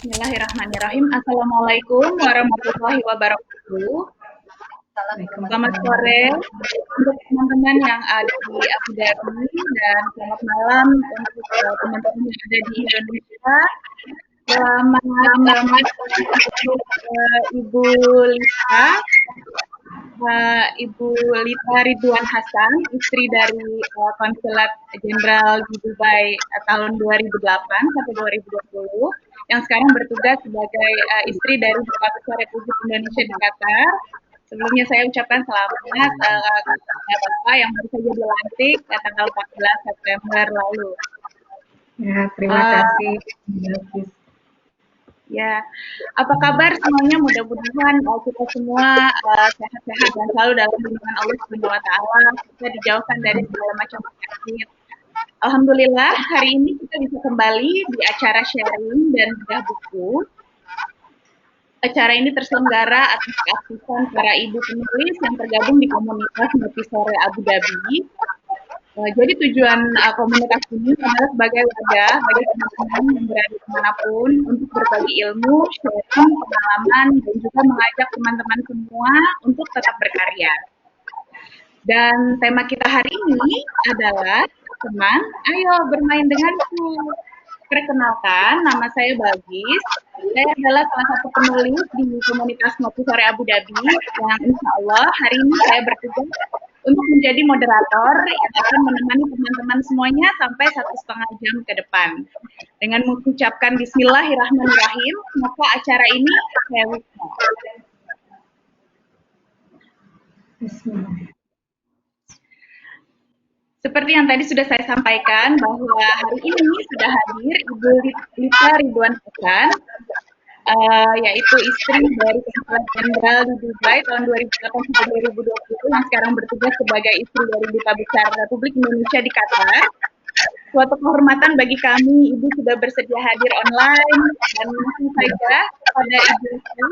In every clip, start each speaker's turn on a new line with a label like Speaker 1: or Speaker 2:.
Speaker 1: Bismillahirrahmanirrahim. Assalamualaikum warahmatullahi wabarakatuh. Selamat sore untuk teman-teman yang ada di Abu Dhabi dan selamat malam untuk teman-teman yang ada di Indonesia. Selamat untuk Ibu Lita, Ibu Lita Ridwan Hasan, istri dari Konsulat Jenderal di Dubai tahun 2008 sampai 2020, yang sekarang bertugas sebagai istri dari Duta Besar Republik Indonesia di Qatar. Sebelumnya saya ucapkan selamat kepada Bapak yang baru saja dilantik tanggal 14 September lalu.
Speaker 2: Ya, terima kasih.
Speaker 1: Ya, apa kabar semuanya? Mudah-mudahan kita semua sehat-sehat dan selalu dalam lindungan Allah Subhanahu wa Ta'ala. Kita dijauhkan dari segala macam penyakit. Alhamdulillah, hari ini kita bisa kembali di acara sharing dan bedah buku. Acara ini terselenggara atas keaktifan para ibu penulis yang tergabung di komunitas Ngopi Sore Abu Dhabi. Jadi tujuan komunitas ini adalah sebagai wadah bagi teman-teman yang berada dimanapun untuk berbagi ilmu, sharing, pengalaman, dan juga mengajak teman-teman semua untuk tetap berkarya. Dan tema kita hari ini adalah teman, ayo bermain denganku. Perkenalkan, nama saya Bagis. Saya adalah salah satu penulis di komunitas Ngopi Sore Abu Dhabi yang insya Allah hari ini saya bertugas untuk menjadi moderator yang akan menemani teman-teman semuanya sampai 1,5 jam ke depan. Dengan mengucapkan Bismillahirrahmanirrahim, maka acara ini saya buka. Seperti yang tadi sudah saya sampaikan bahwa hari ini sudah hadir Ibu Lita Ridwan Hasan, yaitu istri dari Konsulat Jenderal di Dubai tahun 2008 sampai 2020 yang sekarang bertugas sebagai istri dari Duta Besar Republik Indonesia di Qatar. Suatu kehormatan bagi kami, Ibu sudah bersedia hadir online dan langsung saja kepada Ibu Lita,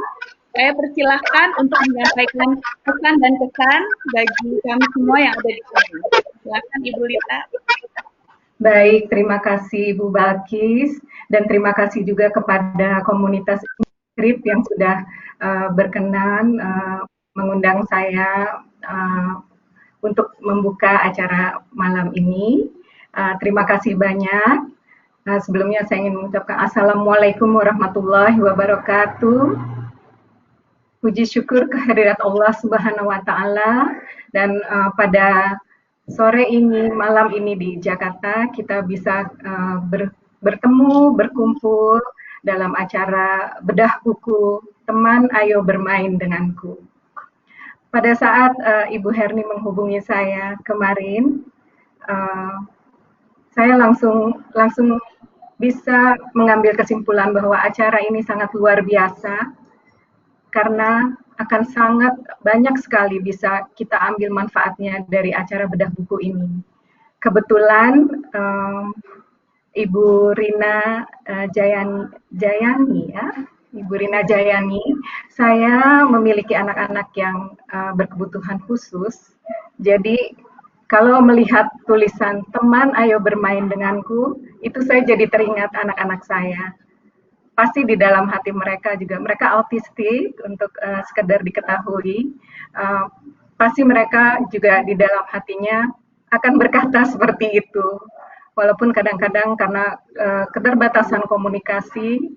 Speaker 1: saya persilahkan untuk menyampaikan pesan dan kesan bagi kami semua yang ada di sini. Silakan Ibu Lita.
Speaker 2: Baik, terima kasih Ibu Balkis dan terima kasih juga kepada komunitas Inskrip yang sudah berkenan mengundang saya untuk membuka acara malam ini. Terima kasih banyak. Sebelumnya saya ingin mengucapkan Assalamualaikum warahmatullahi wabarakatuh. Puji syukur kehadirat Allah Subhanahu wa Ta'ala, dan pada sore ini, malam ini di Jakarta, kita bisa bertemu, berkumpul dalam acara bedah buku Teman Ayo Bermain Denganku. Pada saat Ibu Herni menghubungi saya kemarin, saya langsung bisa mengambil kesimpulan bahwa acara ini sangat luar biasa, karena akan sangat banyak sekali bisa kita ambil manfaatnya dari acara bedah buku ini. Kebetulan Ibu Rina Jayani ya, Ibu Rina Jayani, saya memiliki anak-anak yang berkebutuhan khusus. Jadi kalau melihat tulisan teman ayo bermain denganku, itu saya jadi teringat anak-anak saya. Pasti di dalam hati mereka juga, mereka autistik untuk sekedar diketahui, pasti mereka juga di dalam hatinya akan berkata seperti itu, walaupun kadang-kadang karena keterbatasan komunikasi,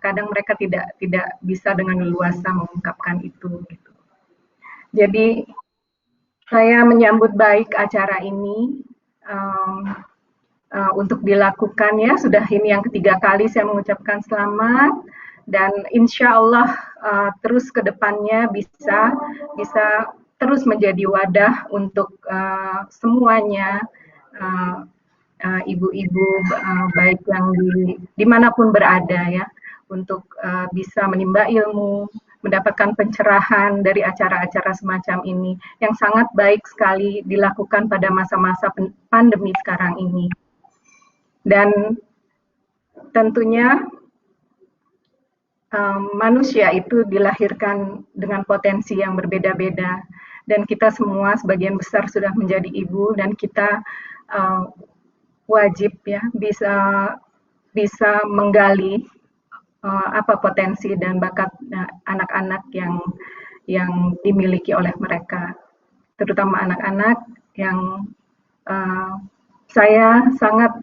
Speaker 2: kadang mereka tidak bisa dengan leluasa mengungkapkan itu. Gitu. Jadi saya menyambut baik acara ini. Untuk dilakukan ya, sudah ini yang ketiga kali saya mengucapkan selamat, dan insya Allah terus ke depannya bisa terus menjadi wadah untuk semuanya, ibu-ibu baik yang dimanapun berada ya, untuk bisa menimba ilmu, mendapatkan pencerahan dari acara-acara semacam ini yang sangat baik sekali dilakukan pada masa-masa pandemi sekarang ini. Dan tentunya manusia itu dilahirkan dengan potensi yang berbeda-beda, dan kita semua sebagian besar sudah menjadi ibu, dan kita wajib ya bisa menggali apa potensi dan bakat anak-anak yang dimiliki oleh mereka, terutama anak-anak yang saya sangat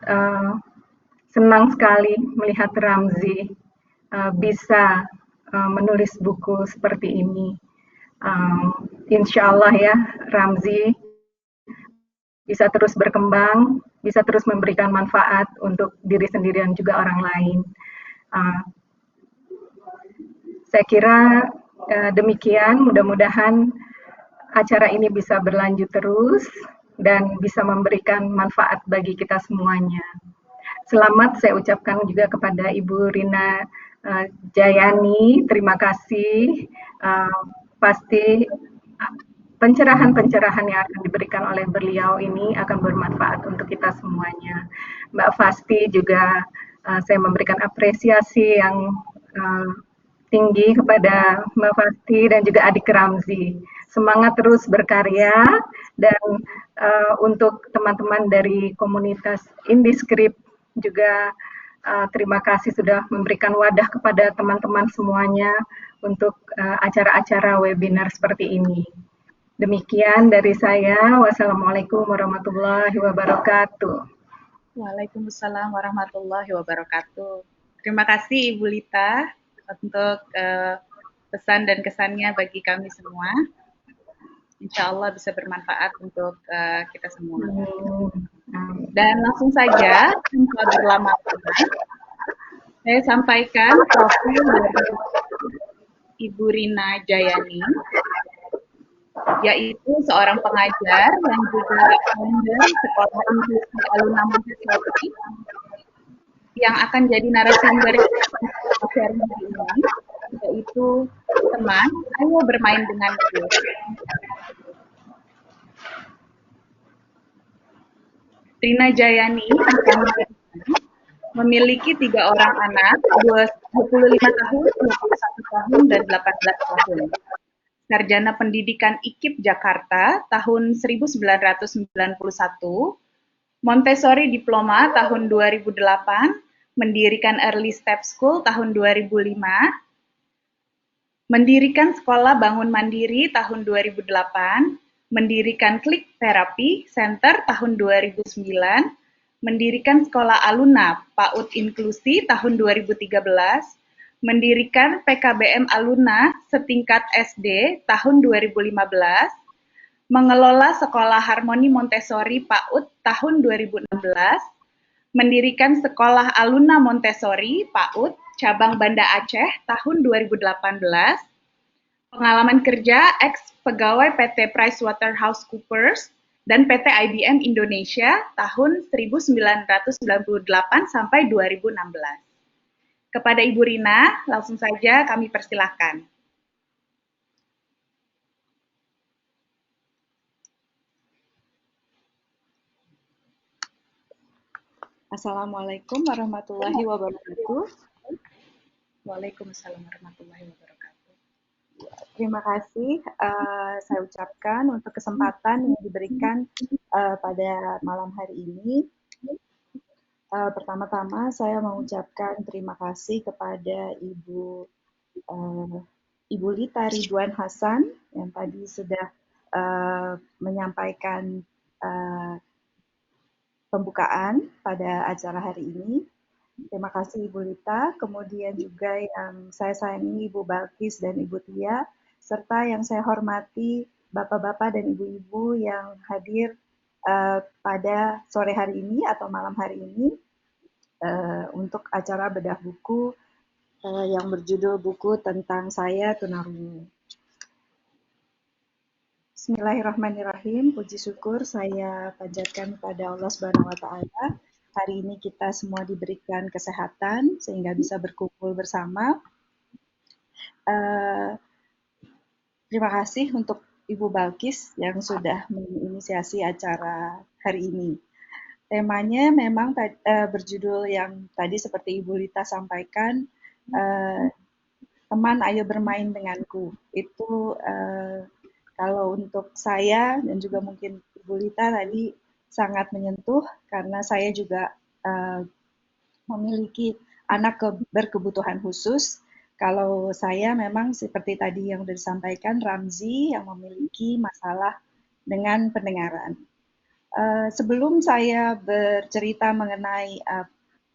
Speaker 2: senang sekali melihat Ramzi bisa menulis buku seperti ini. Insya Allah ya, Ramzi bisa terus berkembang, bisa terus memberikan manfaat untuk diri sendiri dan juga orang lain. Saya kira demikian, mudah-mudahan acara ini bisa berlanjut terus dan bisa memberikan manfaat bagi kita semuanya. Selamat saya ucapkan juga kepada Ibu Rina Jayani, terima kasih. Pasti pencerahan-pencerahan yang akan diberikan oleh beliau ini akan bermanfaat untuk kita semuanya. Mbak Fasti juga saya memberikan apresiasi yang tinggi kepada Mbak Fasti dan juga adik Ramzi. Semangat terus berkarya dan untuk teman-teman dari komunitas Indiscript juga terima kasih sudah memberikan wadah kepada teman-teman semuanya untuk acara-acara webinar seperti ini. Demikian dari saya. Wassalamualaikum warahmatullahi wabarakatuh.
Speaker 1: Waalaikumsalam warahmatullahi wabarakatuh. Terima kasih Ibu Lita untuk pesan dan kesannya bagi kami semua. Insya Allah bisa bermanfaat untuk kita semua. Dan langsung saja, tanpa berlama-lama, saya sampaikan profil dari Ibu Rina Jayani, yaitu seorang pengajar yang juga founder Sekolah Inklusi Aluna Montessori yang akan jadi narasumber sharing hari ini, yaitu teman, ayo bermain denganku. Rina Jayani memiliki 3 orang anak, 25 tahun, 21 tahun, dan 18 tahun. Sarjana Pendidikan IKIP Jakarta tahun 1991, Montessori Diploma tahun 2008, mendirikan Early Step School tahun 2005, mendirikan Sekolah Bangun Mandiri tahun 2008, mendirikan Klik Therapy Center tahun 2009, mendirikan Sekolah Aluna PAUD Inklusi tahun 2013, mendirikan PKBM Aluna setingkat SD tahun 2015, mengelola Sekolah Harmoni Montessori PAUD tahun 2016, mendirikan Sekolah Aluna Montessori PAUD cabang Banda Aceh tahun 2018, pengalaman kerja ex-pegawai PT PricewaterhouseCoopers dan PT IBM Indonesia tahun 1998 sampai 2016. Kepada Ibu Rina, langsung saja kami persilahkan. Assalamualaikum warahmatullahi wabarakatuh. Waalaikumsalam warahmatullahi wabarakatuh. Terima kasih saya ucapkan untuk kesempatan yang diberikan pada malam hari ini. Pertama-tama saya mengucapkan terima kasih kepada Ibu Lita Ridwan Hasan yang tadi sudah menyampaikan pembukaan pada acara hari ini. Terima kasih Ibu Lita, kemudian juga yang saya sayangi Ibu Balkis dan Ibu Tia, serta yang saya hormati Bapak-Bapak dan Ibu-Ibu yang hadir pada sore hari ini atau malam hari ini untuk acara bedah buku yang berjudul Buku Tentang Saya Tunarungu. Bismillahirrahmanirrahim, puji syukur saya panjatkan kepada Allah Subhanahu wa Ta'ala. Hari ini kita semua diberikan kesehatan sehingga bisa berkumpul bersama. Terima kasih untuk Ibu Balkis yang sudah menginisiasi acara hari ini. Temanya memang berjudul yang tadi seperti Ibu Lita sampaikan, teman ayo bermain denganku. Itu kalau untuk saya dan juga mungkin Ibu Lita tadi sangat menyentuh karena saya juga memiliki
Speaker 3: berkebutuhan khusus. Kalau saya memang seperti tadi yang sudah disampaikan Ramzi yang memiliki masalah dengan pendengaran. Sebelum saya bercerita mengenai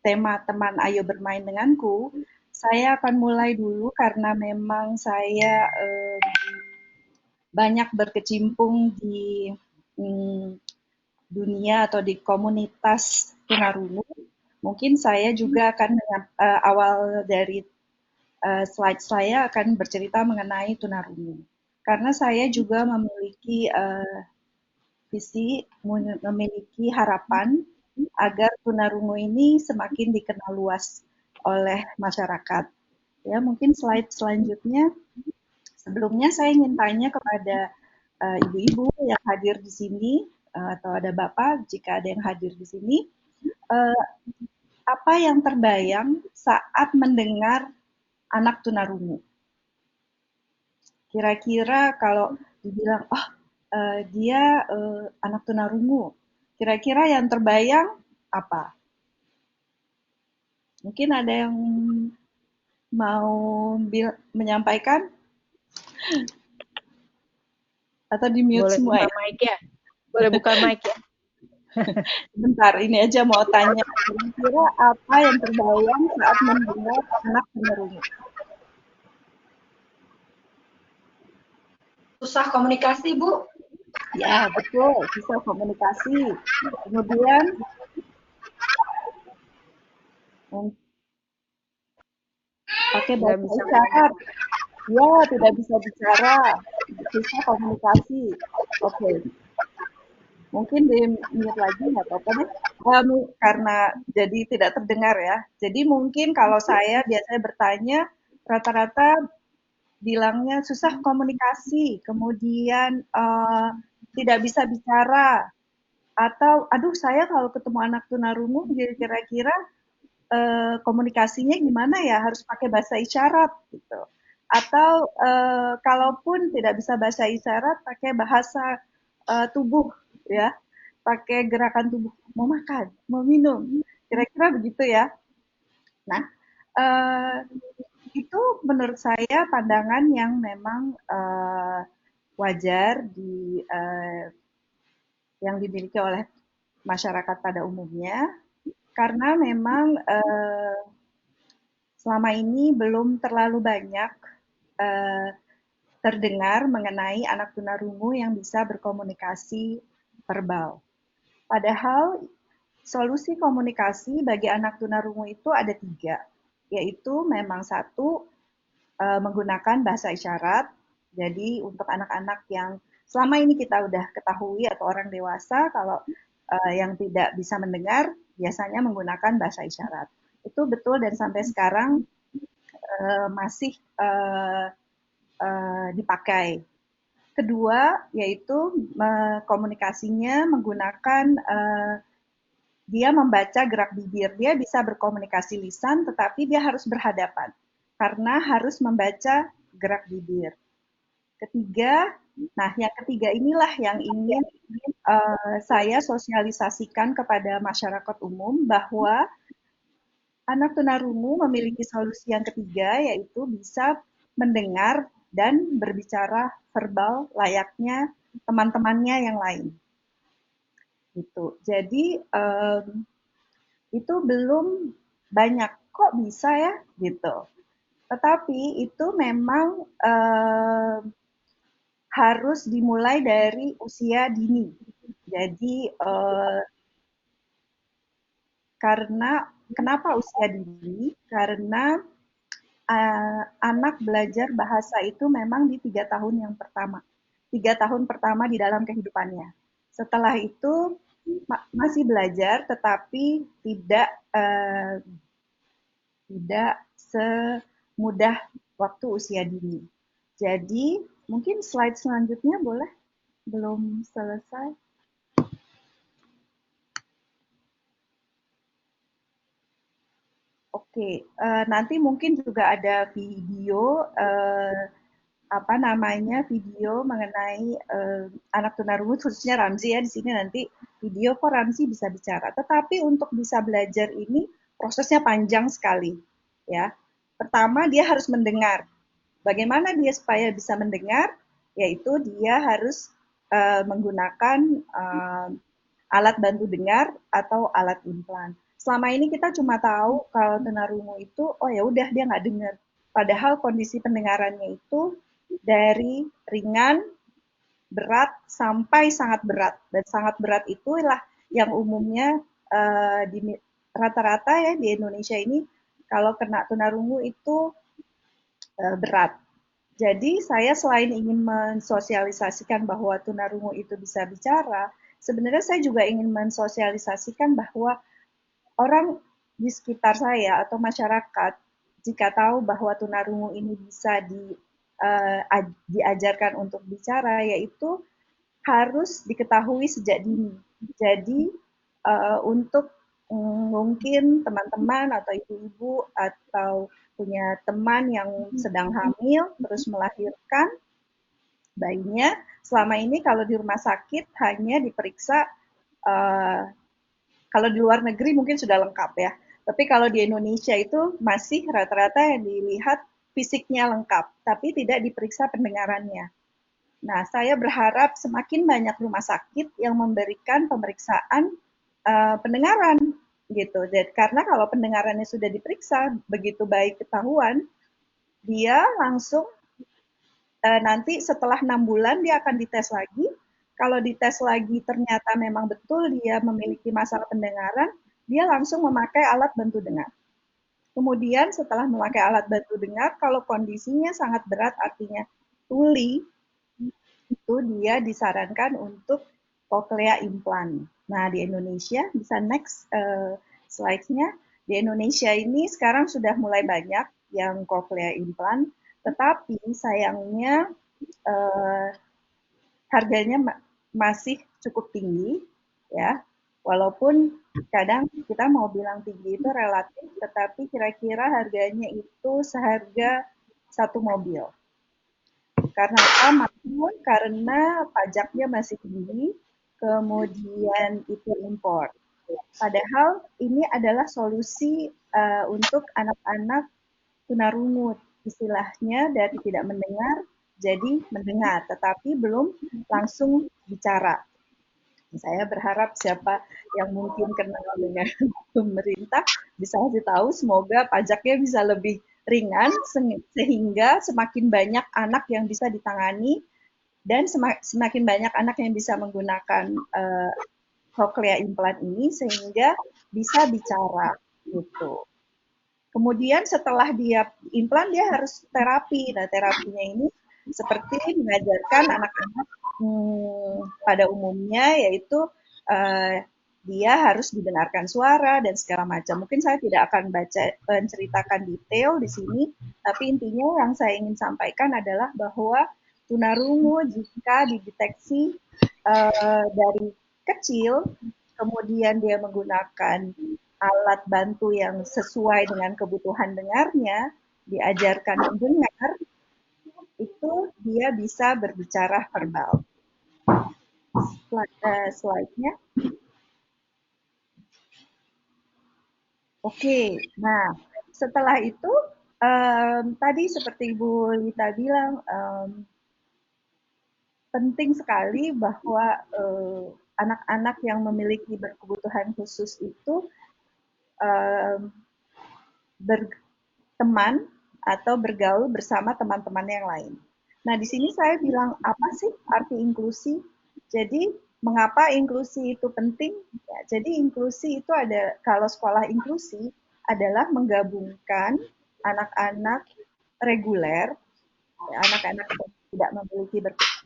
Speaker 3: tema teman Ayo Bermain Denganku, saya akan mulai dulu karena memang saya banyak berkecimpung di dunia atau di komunitas tunarungu. Mungkin saya juga akan awal dari slide saya akan bercerita mengenai tunarungu. Karena saya juga memiliki visi, memiliki harapan agar tunarungu ini semakin dikenal luas oleh masyarakat. Ya, mungkin slide selanjutnya. Sebelumnya saya ingin tanya kepada ibu-ibu yang hadir di sini atau ada bapak jika ada yang hadir di sini, apa yang terbayang saat mendengar anak tunarungu? Kira-kira kalau dibilang, oh dia anak tunarungu, kira-kira yang terbayang apa? Mungkin ada yang mau menyampaikan? Atau di mute
Speaker 4: Boleh
Speaker 3: semua
Speaker 4: buka
Speaker 3: ya?
Speaker 4: mic ya? Boleh buka mic ya?
Speaker 3: Bentar, ini aja mau tanya. Kira-kira apa yang terbayang saat mendengar anak tunarungu?
Speaker 2: Susah komunikasi, Bu.
Speaker 3: Ya, betul. Susah komunikasi. Kemudian, pakai bahasa isyarat. Ya, tidak bisa bicara. Susah komunikasi. Oke. Mungkin di mute lagi, nggak apa-apa deh. Karena jadi tidak terdengar ya. Jadi mungkin kalau saya biasanya bertanya, rata-rata bilangnya susah komunikasi, kemudian tidak bisa bicara, atau aduh saya kalau ketemu anak tunarungu kira-kira komunikasinya gimana ya, harus pakai bahasa isyarat gitu. Atau kalaupun tidak bisa bahasa isyarat, pakai bahasa tubuh ya, pakai gerakan tubuh, mau makan, mau minum, kira-kira begitu ya. Nah, itu menurut saya pandangan yang memang wajar yang dimiliki oleh masyarakat pada umumnya, karena memang selama ini belum terlalu banyak terdengar mengenai anak tunarungu yang bisa berkomunikasi verbal. Padahal solusi komunikasi bagi anak tunarungu itu ada 3, yaitu memang satu, menggunakan bahasa isyarat. Jadi untuk anak-anak yang selama ini kita udah ketahui atau orang dewasa, kalau yang tidak bisa mendengar biasanya menggunakan bahasa isyarat. Itu betul dan sampai sekarang masih dipakai. Kedua, yaitu komunikasinya menggunakan dia membaca gerak bibir. Dia bisa berkomunikasi lisan, tetapi dia harus berhadapan karena harus membaca gerak bibir. Ketiga, nah yang ketiga inilah yang ingin saya sosialisasikan kepada masyarakat umum bahwa anak tunarungu memiliki solusi yang ketiga, yaitu bisa mendengar dan berbicara verbal layaknya teman-temannya yang lain. Gitu. Jadi itu belum banyak, kok bisa ya gitu. Tetapi itu memang harus dimulai dari usia dini. Jadi karena kenapa usia dini? Karena anak belajar bahasa itu memang di 3 tahun yang pertama. 3 tahun pertama di dalam kehidupannya. Setelah itu masih belajar, tetapi tidak semudah waktu usia dini. Jadi mungkin slide selanjutnya boleh? Belum selesai. Oke, nanti mungkin juga ada video video mengenai anak tunarungu khususnya Ramzi ya di sini nanti video kok Ramzi bisa bicara. Tetapi untuk bisa belajar ini prosesnya panjang sekali, ya. Pertama dia harus mendengar. Bagaimana dia supaya bisa mendengar? Yaitu dia harus menggunakan alat bantu dengar atau alat implan. Selama ini kita cuma tahu kalau tunarungu itu, oh ya udah dia nggak dengar. Padahal kondisi pendengarannya itu dari ringan, berat sampai sangat berat. Dan sangat berat itulah yang umumnya di rata-rata ya di Indonesia ini kalau kena tunarungu itu berat. Jadi saya selain ingin mensosialisasikan bahwa tunarungu itu bisa bicara, sebenarnya saya juga ingin mensosialisasikan bahwa orang di sekitar saya atau masyarakat jika tahu bahwa tunarungu ini bisa diajarkan untuk bicara, yaitu harus diketahui sejak dini. Jadi untuk mungkin teman-teman atau ibu-ibu atau punya teman yang sedang hamil terus melahirkan bayinya, selama ini kalau di rumah sakit hanya diperiksa kalau di luar negeri mungkin sudah lengkap ya. Tapi kalau di Indonesia itu masih rata-rata yang dilihat fisiknya lengkap, tapi tidak diperiksa pendengarannya. Nah, saya berharap semakin banyak rumah sakit yang memberikan pemeriksaan pendengaran gitu. Dan karena kalau pendengarannya sudah diperiksa begitu baik ketahuan, dia langsung nanti setelah 6 bulan dia akan dites lagi. Kalau dites lagi ternyata memang betul dia memiliki masalah pendengaran, dia langsung memakai alat bantu dengar. Kemudian setelah memakai alat bantu dengar, kalau kondisinya sangat berat artinya tuli, itu dia disarankan untuk cochlea implant. Nah, di Indonesia, bisa next slide-nya, di Indonesia ini sekarang sudah mulai banyak yang cochlea implant, tetapi sayangnya harganya masih cukup tinggi, ya. Walaupun kadang kita mau bilang tinggi itu relatif, tetapi kira-kira harganya itu seharga satu mobil. Karena apa? Karena pajaknya masih tinggi, kemudian itu impor. Padahal ini adalah solusi untuk anak-anak tunarungu, istilahnya dari tidak mendengar jadi mendengar, tetapi belum langsung bicara. Saya berharap siapa yang mungkin kenal dengan pemerintah bisa kasih tahu, semoga pajaknya bisa lebih ringan sehingga semakin banyak anak yang bisa ditangani dan semakin banyak anak yang bisa menggunakan cochlea implant ini sehingga bisa bicara gitu. Kemudian setelah dia implan dia harus terapi. Nah, terapinya ini seperti mengajarkan anak-anak pada umumnya yaitu dia harus didengarkan suara dan segala macam. Mungkin saya tidak akan menceritakan detail di sini, tapi intinya yang saya ingin sampaikan adalah bahwa tunarungu jika dideteksi dari kecil, kemudian dia menggunakan alat bantu yang sesuai dengan kebutuhan dengarnya, diajarkan mendengar, itu dia bisa berbicara verbal. Slide-nya. Oke, nah setelah itu tadi seperti Ibu Lita bilang, penting sekali bahwa anak-anak yang memiliki berkebutuhan khusus itu berteman atau bergaul bersama teman-teman yang lain. Nah, di sini saya bilang apa sih arti inklusi? Jadi, mengapa inklusi itu penting? Ya, jadi inklusi itu ada, kalau sekolah inklusi adalah menggabungkan anak-anak reguler, anak-anak yang tidak memiliki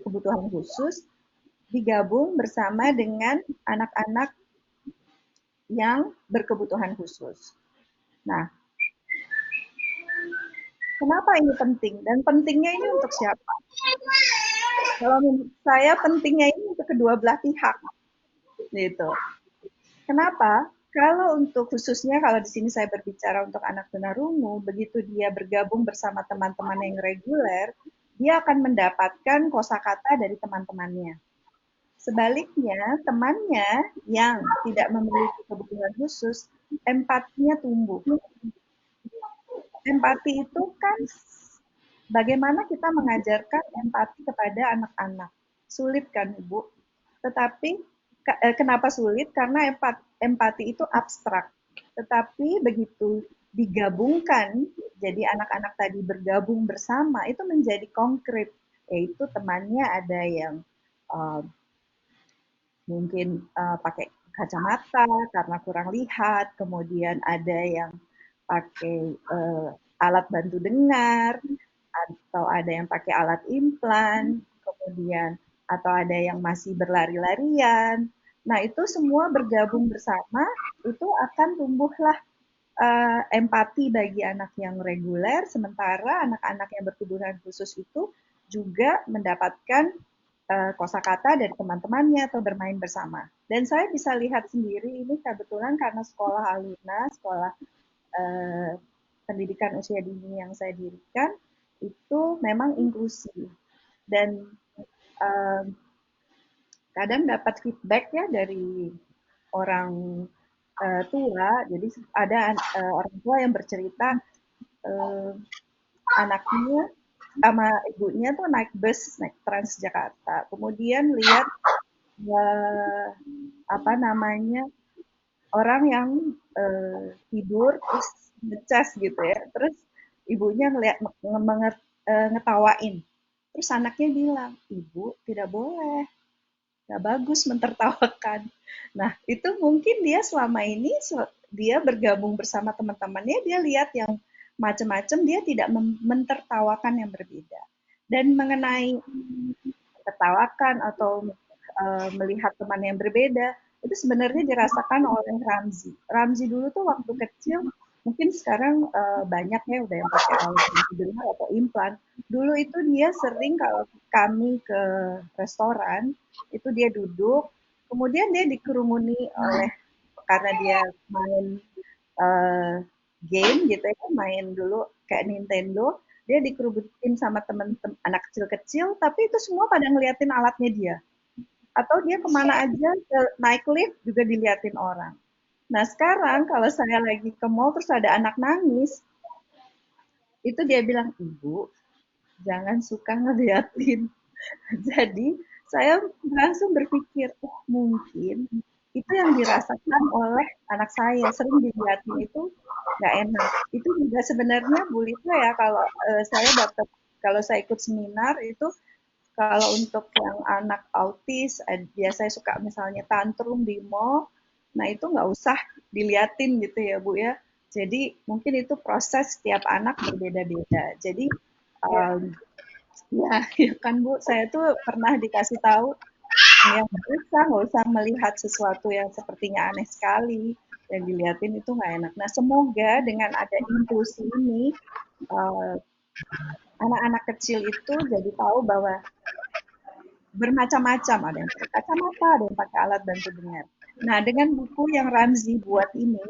Speaker 3: kebutuhan khusus, digabung bersama dengan anak-anak yang berkebutuhan khusus. Nah, kenapa ini penting? Dan pentingnya ini untuk siapa? Kalau menurut saya pentingnya ini untuk kedua belah pihak. Gitu. Kenapa? Kalau untuk khususnya kalau di sini saya berbicara untuk anak tunarungu, begitu dia bergabung bersama teman-teman yang reguler, dia akan mendapatkan kosakata dari teman-temannya. Sebaliknya, temannya yang tidak memiliki kebutuhan khusus, empatinya tumbuh. Empati itu kan bagaimana kita mengajarkan empati kepada anak-anak. Sulit kan, Ibu? Tetapi kenapa sulit? Karena empati itu abstrak. Tetapi begitu digabungkan, jadi anak-anak tadi bergabung bersama, itu menjadi konkret. Yaitu temannya ada yang uh, mungkin pakai kacamata karena kurang lihat, kemudian ada yang pakai alat bantu dengar, atau ada yang pakai alat implan, kemudian atau ada yang masih berlari-larian. Nah, itu semua bergabung bersama, itu akan tumbuhlah empati bagi anak yang reguler, sementara anak-anak yang berkebutuhan khusus itu juga mendapatkan kosakata dari teman-temannya atau bermain bersama. Dan saya bisa lihat sendiri ini kebetulan karena sekolah Aluna, sekolah pendidikan usia dini yang saya dirikan, itu memang inklusi. Dan kadang dapat feedback ya dari orang tua, jadi ada orang tua yang bercerita anaknya sama ibunya tuh naik bus, naik Transjakarta, kemudian lihat apa namanya orang yang tidur terus ngecas gitu ya, terus ibunya ngeliat ngetawain, terus anaknya bilang, ibu tidak boleh, nggak bagus mentertawakan. Nah itu mungkin dia selama ini dia bergabung bersama teman-temannya, dia lihat yang macam-macam, dia tidak mentertawakan yang berbeda. Dan mengenai tertawakan atau melihat teman yang berbeda, itu sebenarnya dirasakan oleh Ramzi. Ramzi dulu tuh waktu kecil, mungkin sekarang banyak ya udah yang pakai alat dengar atau implan. Dulu itu dia sering kalau kami ke restoran, itu dia duduk, kemudian dia dikerumuni oleh, karena dia main uh, game gitu ya, main dulu kayak Nintendo, dia dikerubutin sama teman-teman anak kecil-kecil, tapi itu semua pada ngeliatin alatnya dia. Atau dia kemana aja, naik lift juga diliatin orang. Nah sekarang kalau saya lagi ke mall terus ada anak nangis, itu dia bilang, ibu jangan suka ngeliatin. Jadi saya langsung berpikir, oh mungkin itu yang dirasakan oleh anak saya, sering dilihatin itu nggak enak. Itu juga sebenarnya Bu Lita ya, kalau saya dapat, kalau saya ikut seminar itu, kalau untuk yang anak autis, biasanya suka misalnya tantrum di mall, nah itu nggak usah diliatin gitu ya Bu ya. Jadi mungkin itu proses setiap anak berbeda-beda. Jadi um, ya, ya kan Bu, saya tuh pernah dikasih tahu yang nggak usah melihat sesuatu yang sepertinya aneh sekali, yang dilihatin itu nggak enak. Nah, semoga dengan ada inklusi ini, anak-anak kecil itu jadi tahu bahwa bermacam-macam, ada yang pakai kacamata, ada yang pakai alat bantu dengar. Nah, dengan buku yang Ramzi buat ini,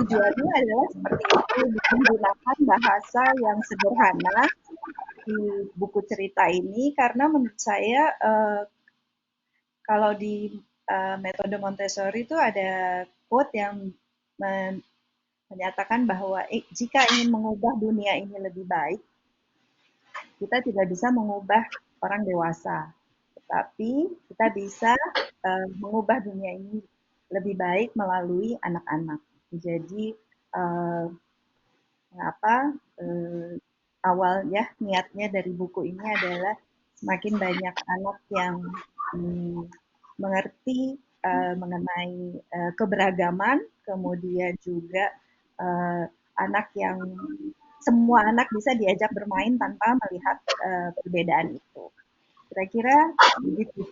Speaker 3: tujuannya adalah seperti itu, menggunakan bahasa yang sederhana di buku cerita ini, karena menurut saya kalau di metode Montessori itu ada quote yang menyatakan bahwa jika ingin mengubah dunia ini lebih baik, kita tidak bisa mengubah orang dewasa, tetapi kita bisa mengubah dunia ini lebih baik melalui anak-anak. Jadi mengapa awal ya niatnya dari buku ini adalah semakin banyak anak yang mengerti mengenai keberagaman, kemudian juga anak yang semua anak bisa diajak bermain tanpa melihat perbedaan itu. Kira-kira begitu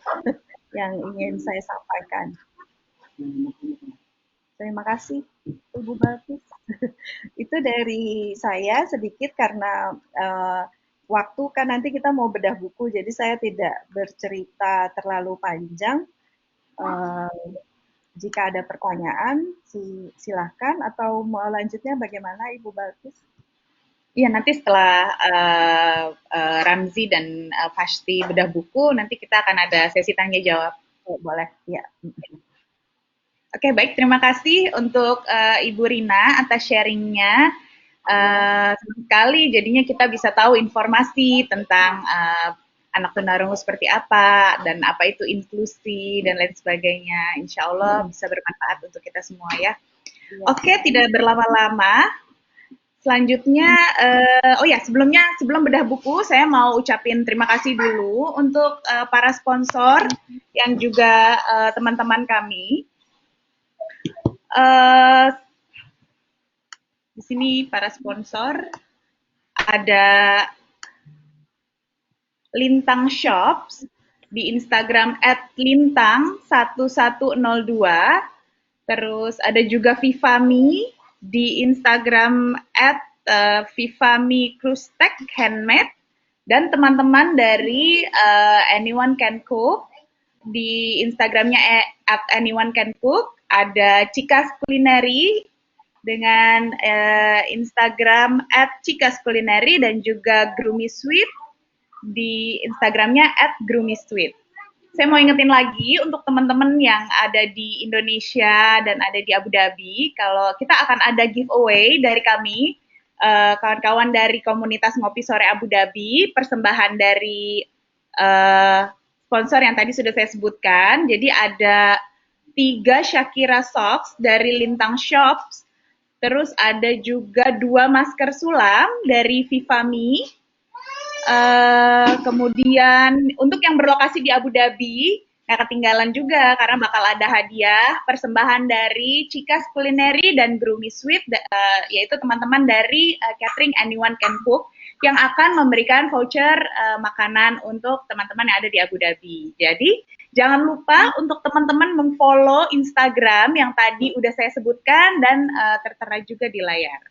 Speaker 3: yang ingin saya sampaikan. Terima kasih, Ibu Balkis. Itu dari saya sedikit karena waktu kan nanti kita mau bedah buku, jadi saya tidak bercerita terlalu panjang. Jika ada pertanyaan, silahkan, atau mau lanjutnya bagaimana Ibu Balkis?
Speaker 1: Iya, nanti setelah Ramzi dan Fasti bedah buku, nanti kita akan ada sesi tanya jawab.
Speaker 3: Oh, boleh, ya.
Speaker 1: Oke, baik. Terima kasih untuk Ibu Rina atas sharingnya. Senang sekali jadinya kita bisa tahu informasi tentang anak tunarungu seperti apa dan apa itu inklusi dan lain sebagainya. Insya Allah bisa bermanfaat untuk kita semua ya. Oke, tidak berlama-lama. Selanjutnya, sebelum bedah buku, saya mau ucapin terima kasih dulu untuk para sponsor yang juga teman-teman kami. Di sini para sponsor ada Lintang Shops di Instagram @lintang1102. Terus ada juga Vivami di Instagram @Vivami Krustek Handmade, dan teman-teman dari Anyone Can Cook di Instagramnya @anyone-can-cook. Ada Cikas Culinary dengan Instagram @cikasculinary dan juga Grumi Sweet di Instagramnya @grumisweet. Saya mau ingetin lagi untuk teman-teman yang ada di Indonesia dan ada di Abu Dhabi, kalau kita akan ada giveaway dari kami, kawan-kawan dari komunitas Ngopi Sore Abu Dhabi, persembahan dari sponsor yang tadi sudah saya sebutkan. Jadi ada 3 Shakira Socks dari Lintang Shops, terus ada juga 2 masker sulam dari Vivami. Kemudian untuk yang berlokasi di Abu Dhabi, nggak ketinggalan juga karena bakal ada hadiah persembahan dari Cikas Culinary dan Grumi Sweet, yaitu teman-teman dari catering Anyone Can Cook yang akan memberikan voucher makanan untuk teman-teman yang ada di Abu Dhabi. Jadi jangan lupa untuk teman-teman memfollow Instagram yang tadi udah saya sebutkan dan tertera juga di layar.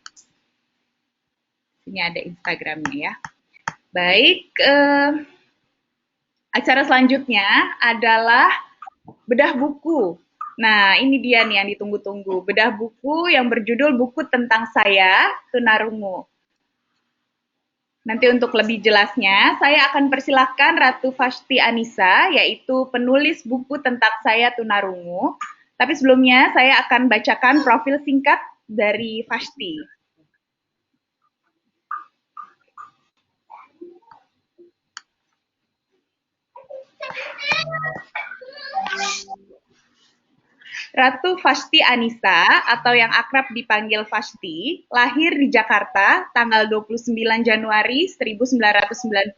Speaker 1: Ini ada Instagramnya ya. Baik, acara selanjutnya adalah bedah buku. Nah, ini dia nih yang ditunggu-tunggu. Bedah buku yang berjudul Buku Tentang Saya, Tunarungu. Nanti untuk lebih jelasnya, saya akan persilahkan Ratu Fashti Anissa, yaitu penulis buku tentang saya Tunarungu. Tapi sebelumnya, saya akan bacakan profil singkat dari Fashti. Ratu Fashti Anissa atau yang akrab dipanggil Fashti, lahir di Jakarta tanggal 29 Januari 1995.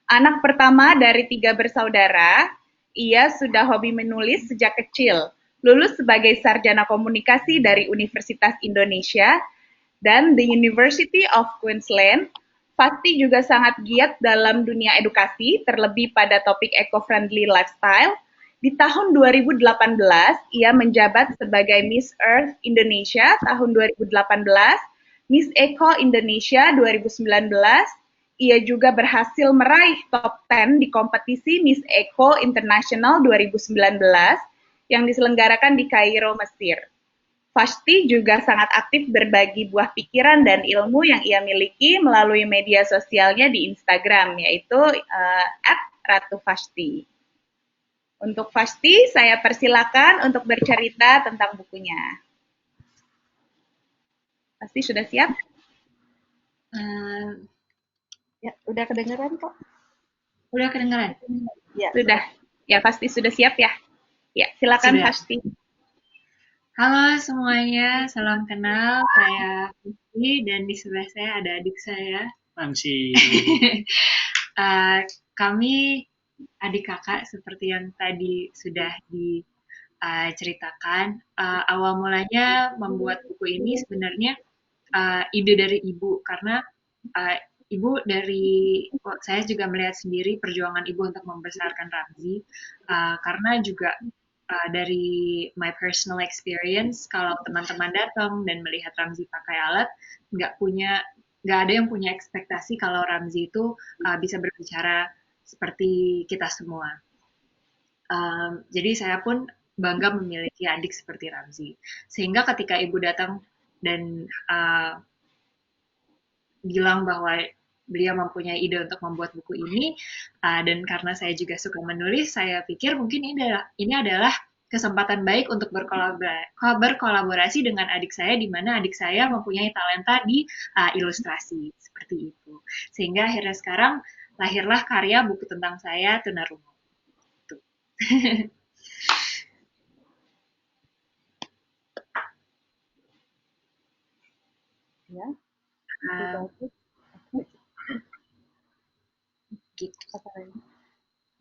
Speaker 1: Anak pertama dari 3 bersaudara, ia sudah hobi menulis sejak kecil. Lulus sebagai sarjana komunikasi dari Universitas Indonesia dan The University of Queensland. Fashti juga sangat giat dalam dunia edukasi, terlebih pada topik eco-friendly lifestyle. Di tahun 2018, ia menjabat sebagai Miss Earth Indonesia tahun 2018, Miss Eco Indonesia 2019. Ia juga berhasil meraih top 10 di kompetisi Miss Eco International 2019 yang diselenggarakan di Kairo, Mesir. Fashti juga sangat aktif berbagi buah pikiran dan ilmu yang ia miliki melalui media sosialnya di Instagram, yaitu @ratufashti. Untuk Fashti, saya persilakan untuk bercerita tentang bukunya. Fashti sudah siap?
Speaker 3: Ya, udah kedengeran kok.
Speaker 4: Udah kedengeran?
Speaker 1: Ya, sudah. Ya, Fashti sudah siap ya? Ya, silakan Fashti.
Speaker 4: Halo semuanya, salam kenal. Saya Fashti dan di sebelah saya ada adik saya,
Speaker 5: Mamsi.
Speaker 4: Kami adik kakak seperti yang tadi sudah diceritakan. Awal mulanya membuat buku ini sebenarnya ide dari ibu, karena ibu saya juga melihat sendiri perjuangan ibu untuk membesarkan Ramzi, karena juga dari my personal experience, kalau teman-teman datang dan melihat Ramzi pakai alat, nggak ada yang punya ekspektasi kalau Ramzi itu bisa berbicara seperti kita semua. Jadi saya pun bangga memiliki adik seperti Ramzi. Sehingga ketika ibu datang dan bilang bahwa beliau mempunyai ide untuk membuat buku ini, dan karena saya juga suka menulis, saya pikir mungkin ini adalah kesempatan baik untuk berkolaborasi dengan adik saya, di mana adik saya mempunyai talenta di ilustrasi seperti itu. Sehingga akhirnya sekarang lahirlah karya buku tentang saya Tunarungu.
Speaker 3: Ya,
Speaker 4: Uh,
Speaker 3: bagus.
Speaker 4: gitu.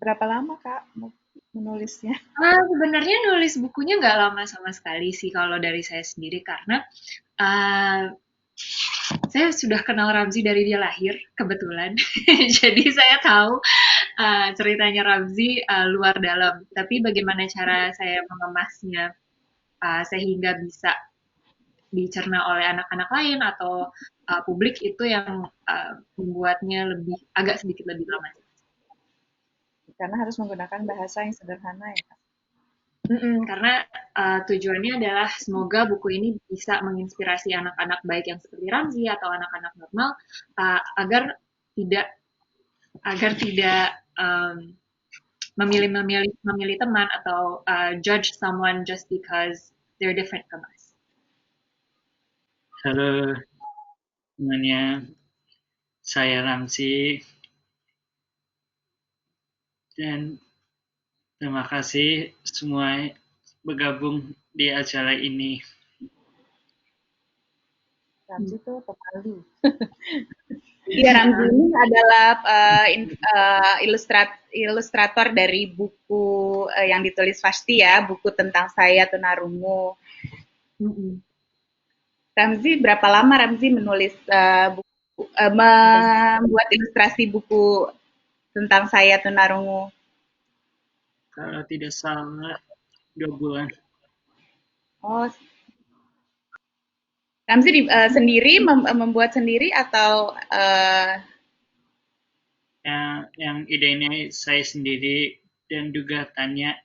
Speaker 3: Berapa lama Kak menulisnya?
Speaker 4: Sebenarnya nulis bukunya nggak lama sama sekali sih kalau dari saya sendiri, karena saya sudah kenal Ramzi dari dia lahir, kebetulan. Jadi saya tahu ceritanya Ramzi luar dalam. Tapi bagaimana cara saya mengemasnya sehingga bisa dicerna oleh anak-anak lain atau publik, itu yang membuatnya agak sedikit lebih lama.
Speaker 3: Karena harus menggunakan bahasa yang sederhana ya Kak.
Speaker 4: Karena tujuannya adalah semoga buku ini bisa menginspirasi anak-anak baik yang seperti Ramzi atau anak-anak normal agar tidak memilih teman atau judge someone just because they're different from us.
Speaker 5: Halo semuanya, saya Ramzi dan terima kasih semua bergabung di acara ini.
Speaker 3: Ramzi itu pemalu.
Speaker 1: Iya, Ramzi ini adalah ilustrator dari buku yang ditulis Fasti ya, buku tentang saya Tunarungu. Ramzi, berapa lama Ramzi menulis membuat ilustrasi buku tentang saya Tunarungu?
Speaker 5: Kalau tidak salah 2 bulan.
Speaker 1: Oh, Ramzi sendiri membuat sendiri atau
Speaker 5: yang idenya saya sendiri dan juga tanya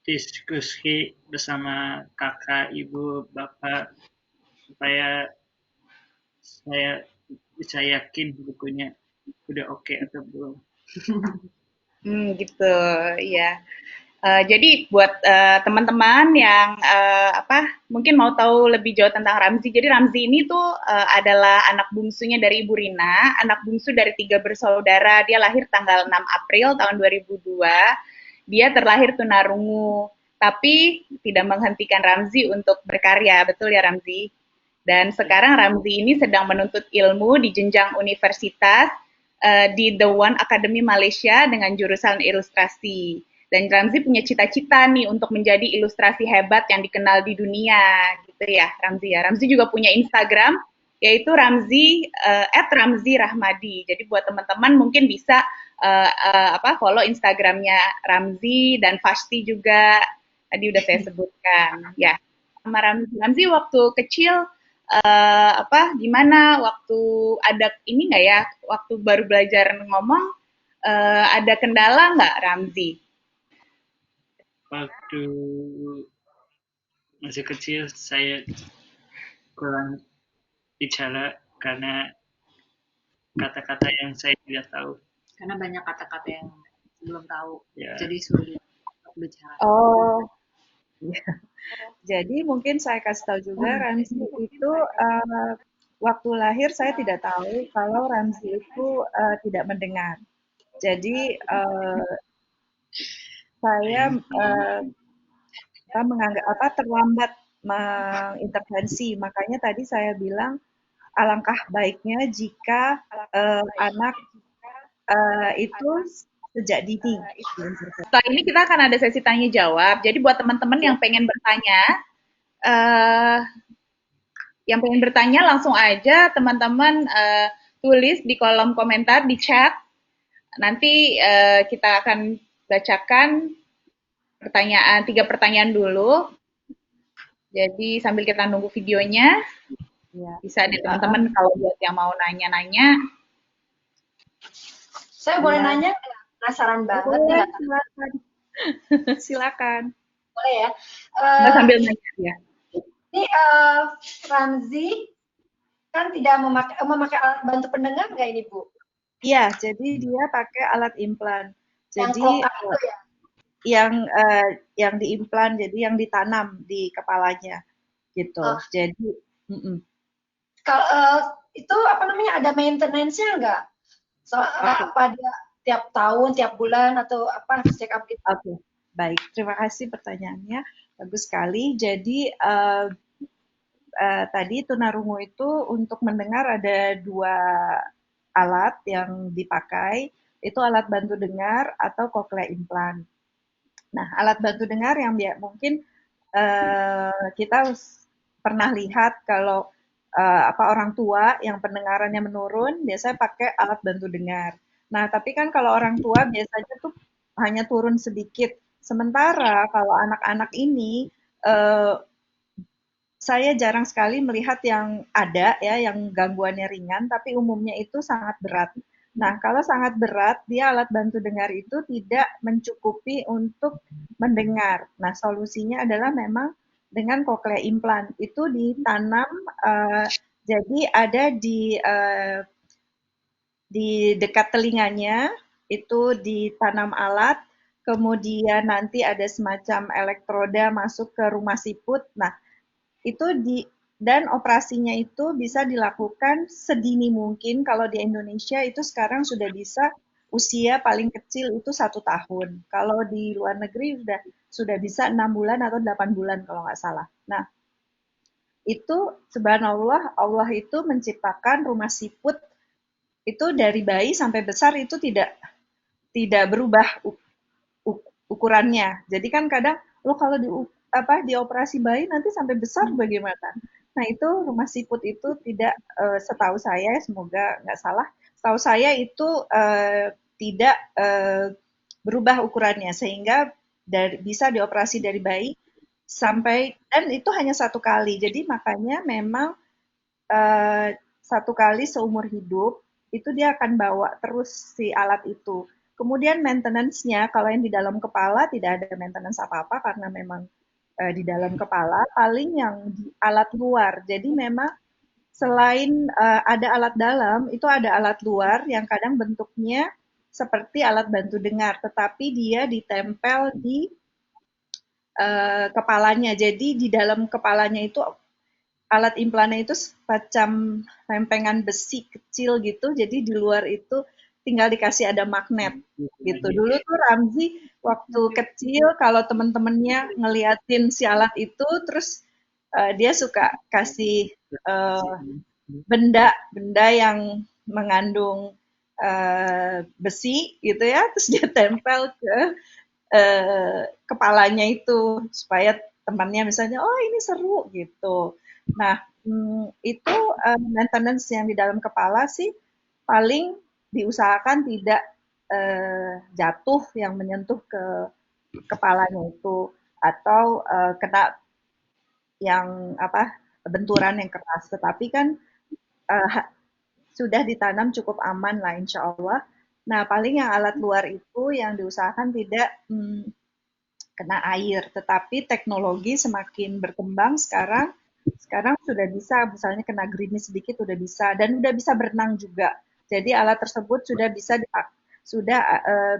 Speaker 5: diskusi bersama kakak, ibu, bapak supaya saya bisa yakin bukunya udah oke atau belum.
Speaker 1: gitu ya. Jadi buat teman-teman yang mungkin mau tahu lebih jauh tentang Ramzi. Jadi Ramzi ini tuh adalah anak bungsunya dari Ibu Rina, anak bungsu dari 3 bersaudara. Dia lahir tanggal 6 April tahun 2002. Dia terlahir tunarungu, tapi tidak menghentikan Ramzi untuk berkarya, betul ya Ramzi? Dan sekarang Ramzi ini sedang menuntut ilmu di jenjang universitas di The One Academy Malaysia dengan jurusan ilustrasi. Dan Ramzi punya cita-cita nih untuk menjadi ilustrasi hebat yang dikenal di dunia, gitu ya Ramzi ya. Ramzi juga punya Instagram, yaitu Ramzi @ramzi_rahmadi. Jadi buat teman-teman mungkin bisa follow Instagramnya Ramzi dan Fasti juga. Tadi udah saya sebutkan, ya. Sama Ramzi waktu kecil gimana waktu ada ini nggak ya, waktu baru belajar ngomong ada kendala nggak Ramzi?
Speaker 5: Waktu masih kecil saya kurang bicara karena kata-kata yang saya tidak tahu.
Speaker 4: Karena banyak kata-kata yang belum tahu,
Speaker 5: Ya.
Speaker 4: jadi sulit untuk bicara.
Speaker 3: Oh, jadi mungkin saya kasih tahu juga Ramzi itu waktu lahir saya tidak tahu kalau Ramzi itu tidak mendengar. Jadi saya menganggap terlambat mengintervensi. Makanya tadi saya bilang alangkah baiknya jika anak itu sejak dini.
Speaker 1: Setelah ini kita akan ada sesi tanya jawab. Jadi buat teman-teman yang pengen bertanya, langsung aja teman-teman tulis di kolom komentar di chat. Nanti kita akan bacakan 3 pertanyaan dulu. Jadi sambil kita nunggu videonya, bisa deh teman-teman kalau buat yang mau nanya-nanya.
Speaker 6: Saya boleh nanya, penasaran banget nih.
Speaker 3: Silakan.
Speaker 6: Boleh ya.
Speaker 1: Sambil nanya ya.
Speaker 6: Ini Ramzi kan tidak memakai alat bantu pendengar nggak ini Bu?
Speaker 3: Iya, jadi dia pakai alat implan. Jadi
Speaker 6: yang itu ya?
Speaker 3: yang diimplan, jadi yang ditanam di kepalanya gitu.
Speaker 6: Oh,
Speaker 3: Jadi
Speaker 6: kalau itu apa namanya, ada maintenance-nya nggak?
Speaker 3: oke.
Speaker 6: Apa dia tiap tahun, tiap bulan atau apa check up gitu?
Speaker 3: Oke, baik. Terima kasih pertanyaannya. Bagus sekali. Jadi tadi tunarungu itu untuk mendengar ada dua alat yang dipakai. Itu alat bantu dengar atau cochlear implant. Nah, alat bantu dengar yang mungkin kita pernah lihat kalau apa orang tua yang pendengarannya menurun biasanya pakai alat bantu dengar. Nah, tapi kan kalau orang tua biasanya tuh hanya turun sedikit. Sementara kalau anak-anak ini eh, saya jarang sekali melihat yang ada ya, yang gangguannya ringan, tapi umumnya itu sangat berat. Nah, kalau sangat berat, dia alat bantu dengar itu tidak mencukupi untuk mendengar. Nah, solusinya adalah memang dengan cochlear implant itu ditanam, jadi ada di dekat telinganya itu ditanam alat, kemudian nanti ada semacam elektroda masuk ke rumah siput. Nah, itu dan operasinya itu bisa dilakukan sedini mungkin. Kalau di Indonesia itu sekarang sudah bisa usia paling kecil itu 1 tahun. Kalau di luar negeri sudah bisa 6 bulan atau 8 bulan kalau nggak salah. Nah, itu subhanallah Allah itu menciptakan rumah siput itu dari bayi sampai besar itu tidak berubah ukurannya. Jadi kan kadang lo kalau dioperasi bayi nanti sampai besar bagaimana? Nah itu rumah siput itu tidak setahu saya semoga nggak salah. Setahu saya itu tidak berubah ukurannya sehingga bisa dioperasi dari bayi sampai dan itu hanya 1 kali. Jadi makanya memang eh, 1 kali seumur hidup itu dia akan bawa terus si alat itu. Kemudian maintenance-nya, kalau yang di dalam kepala tidak ada maintenance apa-apa karena memang di dalam kepala, paling yang di alat luar. Jadi memang selain ada alat dalam, itu ada alat luar yang kadang bentuknya seperti alat bantu dengar, tetapi dia ditempel di kepalanya. Jadi di dalam kepalanya itu alat implannya itu semacam lempengan besi kecil gitu, jadi di luar itu tinggal dikasih ada magnet gitu. Dulu tuh Ramzi waktu kecil kalau temen-temennya ngeliatin si alat itu, terus dia suka kasih uh, benda-benda yang mengandung besi gitu ya, terus dia tempel ke kepalanya itu supaya temannya misalnya, oh ini seru gitu. Nah, itu maintenance yang di dalam kepala sih paling diusahakan tidak jatuh yang menyentuh ke kepalanya itu atau kena yang apa benturan yang keras. Tetapi kan uh, sudah ditanam cukup aman lah insya Allah. Nah, paling yang alat luar itu yang diusahakan tidak kena air. Tetapi teknologi semakin berkembang sekarang. Sekarang sudah bisa, misalnya kena gerimis sedikit sudah bisa, dan sudah bisa berenang juga. Jadi alat tersebut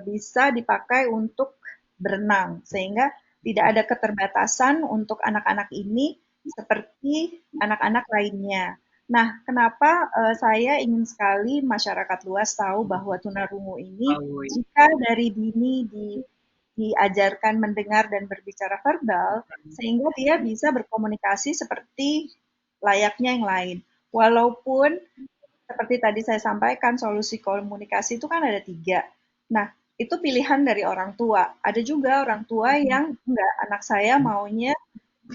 Speaker 3: bisa dipakai untuk berenang, sehingga tidak ada keterbatasan untuk anak-anak ini seperti anak-anak lainnya. Nah, kenapa saya ingin sekali masyarakat luas tahu bahwa tunarungu ini jika dari dini diajarkan mendengar dan berbicara verbal, sehingga dia bisa berkomunikasi seperti layaknya yang lain. Walaupun seperti tadi saya sampaikan, solusi komunikasi itu kan ada 3. Nah, itu pilihan dari orang tua. Ada juga orang tua yang enggak, anak saya maunya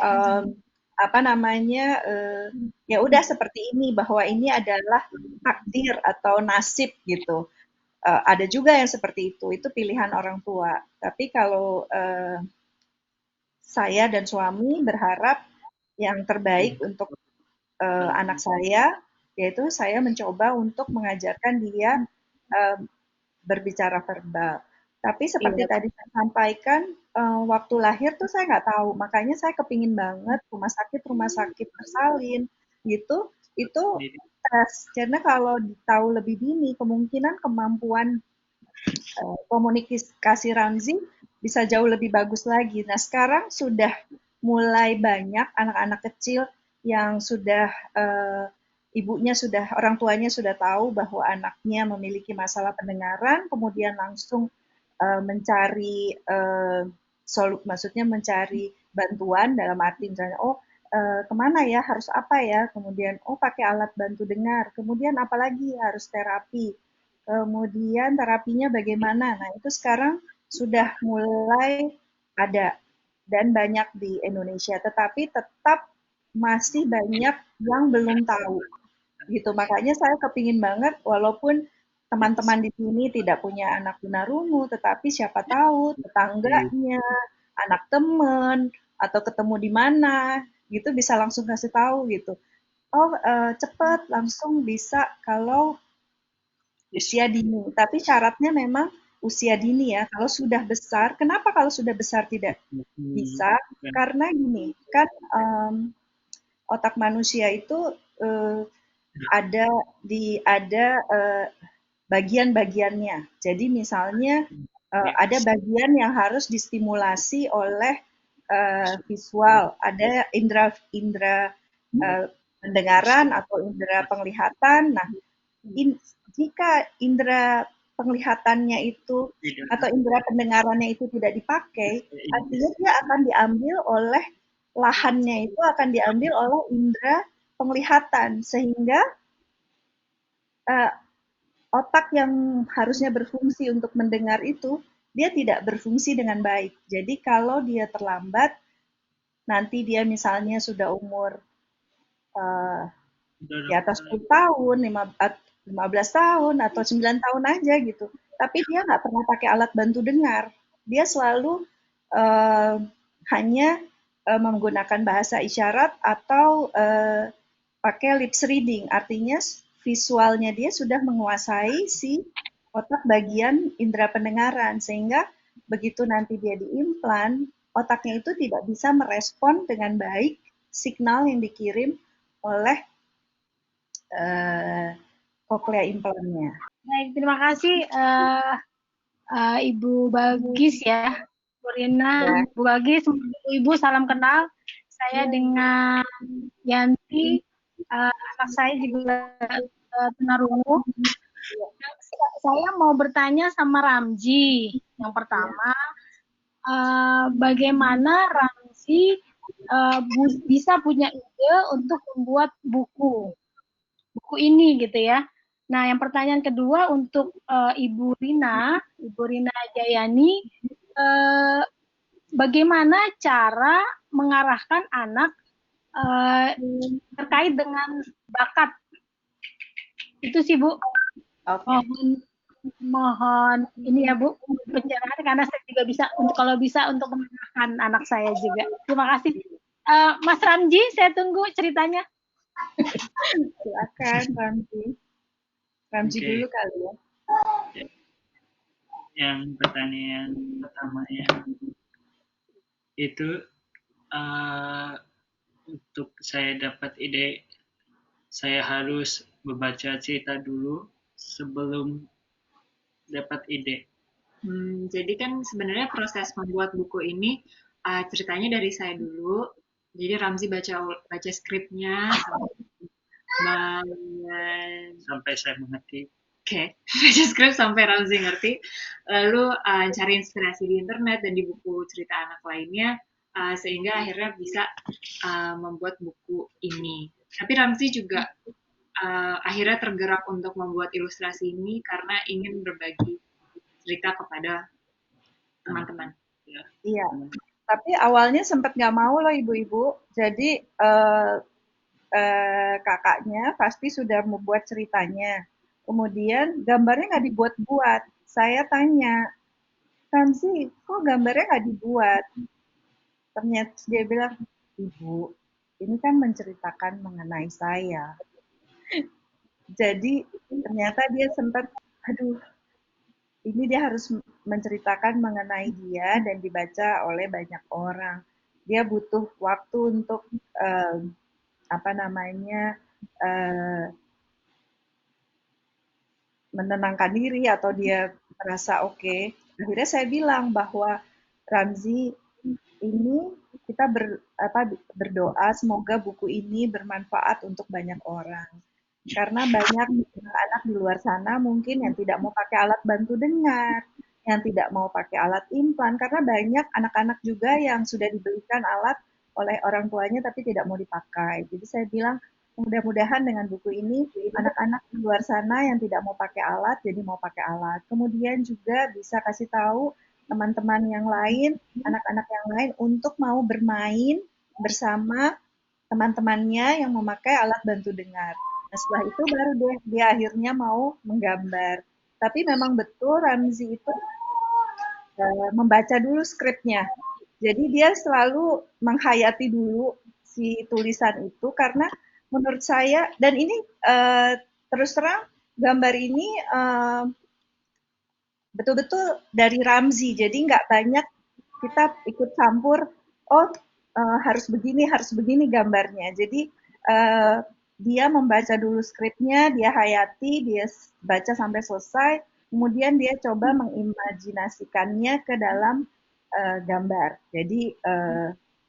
Speaker 3: um, apa namanya ya udah seperti ini, bahwa ini adalah takdir atau nasib gitu. Ada juga yang seperti itu pilihan orang tua. Tapi kalau saya dan suami berharap yang terbaik untuk anak saya, yaitu saya mencoba untuk mengajarkan dia uh, berbicara verbal. Tapi seperti tadi saya sampaikan, waktu lahir tuh saya nggak tahu, makanya saya kepingin banget rumah sakit bersalin gitu, itu tes. Karena kalau tahu lebih dini, kemungkinan kemampuan komunikasi Ramzi bisa jauh lebih bagus lagi. Nah, sekarang sudah mulai banyak anak-anak kecil yang sudah ibunya sudah, orang tuanya sudah tahu bahwa anaknya memiliki masalah pendengaran, kemudian langsung mencari maksudnya mencari bantuan dalam arti misalnya, oh kemana ya, harus apa ya, kemudian oh pakai alat bantu dengar, kemudian apalagi harus terapi, kemudian terapinya bagaimana. Nah itu sekarang sudah mulai ada dan banyak di Indonesia, tetapi tetap masih banyak yang belum tahu gitu. Makanya saya kepingin banget walaupun teman-teman di sini tidak punya anak tunarungu, tetapi siapa tahu tetangganya, anak teman, atau ketemu di mana, gitu bisa langsung kasih tahu gitu. Oh, cepat langsung bisa kalau usia dini. Tapi syaratnya memang usia dini ya. Kalau sudah besar, kenapa kalau sudah besar tidak bisa? Karena gini, kan otak manusia itu ada bagian-bagiannya. Jadi misalnya ada bagian yang harus distimulasi oleh visual, ada indera pendengaran atau indera penglihatan. Nah, jika indera penglihatannya itu atau indera pendengarannya itu tidak dipakai, artinya dia akan diambil oleh lahannya itu akan diambil oleh indera penglihatan sehingga otak yang harusnya berfungsi untuk mendengar itu dia tidak berfungsi dengan baik. Jadi kalau dia terlambat, nanti dia misalnya sudah umur di atas 10 tahun, 15 tahun, atau 9 tahun aja gitu. Tapi dia nggak pernah pakai alat bantu dengar. Dia selalu hanya menggunakan bahasa isyarat atau pakai lips reading. Artinya visualnya dia sudah menguasai si otak bagian indera pendengaran. Sehingga begitu nanti dia diimplan, otaknya itu tidak bisa merespon dengan baik signal yang dikirim oleh cochlea implannya.
Speaker 7: Baik, terima kasih Ibu Bagis ya, Bu Rina, ya. Bu Bagis, Ibu salam kenal. Saya dengan Yanti, anak saya juga tunarungu. Saya mau bertanya sama Ramzi. Yang pertama, bagaimana Ramzi bisa punya ide untuk membuat buku ini gitu ya. Nah, yang pertanyaan kedua untuk Ibu Rina Jayani, bagaimana cara mengarahkan anak terkait dengan bakat? Itu sih Bu. Mohon ini ya Bu pencerahan karena saya juga bisa untuk mengarahkan anak saya juga. Terima kasih. Mas Ramzi, saya tunggu ceritanya.
Speaker 3: Silakan Ramzi. Ramzi dulu kali ya.
Speaker 5: Yang pertanyaan pertamanya itu untuk saya dapat ide, saya harus membaca cerita dulu sebelum dapat ide.
Speaker 4: Jadi kan sebenarnya proses membuat buku ini ceritanya dari saya dulu. Jadi Ramzi baca skripnya
Speaker 5: sampai saya mengerti.
Speaker 4: Oke, baca skrip sampai Ramzi ngerti. Lalu cari inspirasi di internet dan di buku cerita anak lainnya, sehingga akhirnya bisa membuat buku ini. Tapi Ramzi juga akhirnya tergerak untuk membuat ilustrasi ini karena ingin berbagi cerita kepada teman-teman.
Speaker 3: Iya, tapi awalnya sempat nggak mau loh ibu-ibu. Jadi kakaknya pasti sudah membuat ceritanya. Kemudian gambarnya nggak dibuat-buat. Saya tanya, Ramzi, kok gambarnya nggak dibuat? Ternyata dia bilang, Ibu, ini kan menceritakan mengenai saya. Jadi ternyata dia sempat, aduh, ini dia harus menceritakan mengenai dia dan dibaca oleh banyak orang. Dia butuh waktu untuk menenangkan diri atau dia merasa oke. Akhirnya saya bilang bahwa Ramzi, ini kita berdoa semoga buku ini bermanfaat untuk banyak orang. Karena banyak anak di luar sana mungkin yang tidak mau pakai alat bantu dengar, yang tidak mau pakai alat implan, karena banyak anak-anak juga yang sudah dibelikan alat oleh orang tuanya tapi tidak mau dipakai. Jadi saya bilang mudah-mudahan dengan buku ini anak-anak di luar sana yang tidak mau pakai alat jadi mau pakai alat. Kemudian juga bisa kasih tahu teman-teman yang lain, anak-anak yang lain untuk mau bermain bersama teman-temannya yang memakai alat bantu dengar. Nah, setelah itu baru dia akhirnya mau menggambar. Tapi memang betul Ramzi itu membaca dulu skripnya. Jadi dia selalu menghayati dulu si tulisan itu karena menurut saya dan ini terus terang gambar ini betul-betul dari Ramzi. Jadi nggak banyak kita ikut campur. Oh harus begini gambarnya. Jadi dia membaca dulu skripnya, dia hayati, dia baca sampai selesai, kemudian dia coba mengimajinasikannya ke dalam gambar. Jadi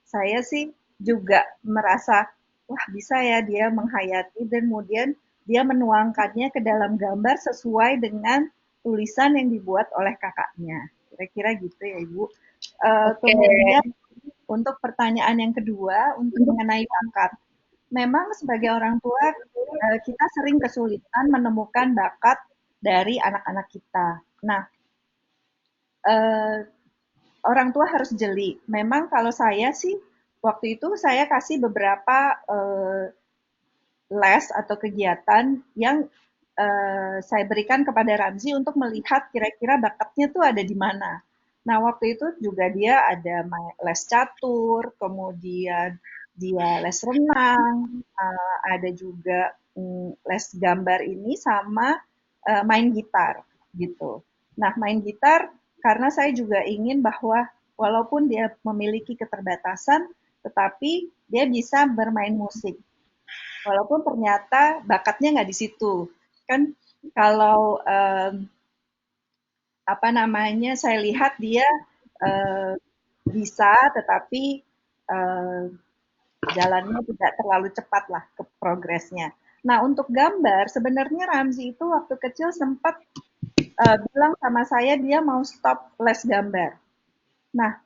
Speaker 3: saya sih juga merasa wah bisa ya dia menghayati dan kemudian dia menuangkannya ke dalam gambar sesuai dengan tulisan yang dibuat oleh kakaknya. Kira-kira gitu ya Ibu. Kemudian untuk pertanyaan yang kedua, untuk mengenai bakat. Memang sebagai orang tua, kita sering kesulitan menemukan bakat dari anak-anak kita. Nah, orang tua harus jeli. Memang kalau saya sih, waktu itu saya kasih beberapa les atau kegiatan yang saya berikan kepada Ramzi untuk melihat kira-kira bakatnya tuh ada di mana. Nah, waktu itu juga dia ada les catur, kemudian dia les renang, ada juga les gambar ini sama main gitar gitu. Nah, main gitar karena saya juga ingin bahwa walaupun dia memiliki keterbatasan, tetapi dia bisa bermain musik. Walaupun ternyata bakatnya nggak di situ. Kan kalau apa namanya saya lihat dia bisa, tetapi jalannya tidak terlalu cepat lah ke progresnya. Nah untuk gambar sebenarnya Ramzi itu waktu kecil sempat bilang sama saya dia mau stop les gambar. Nah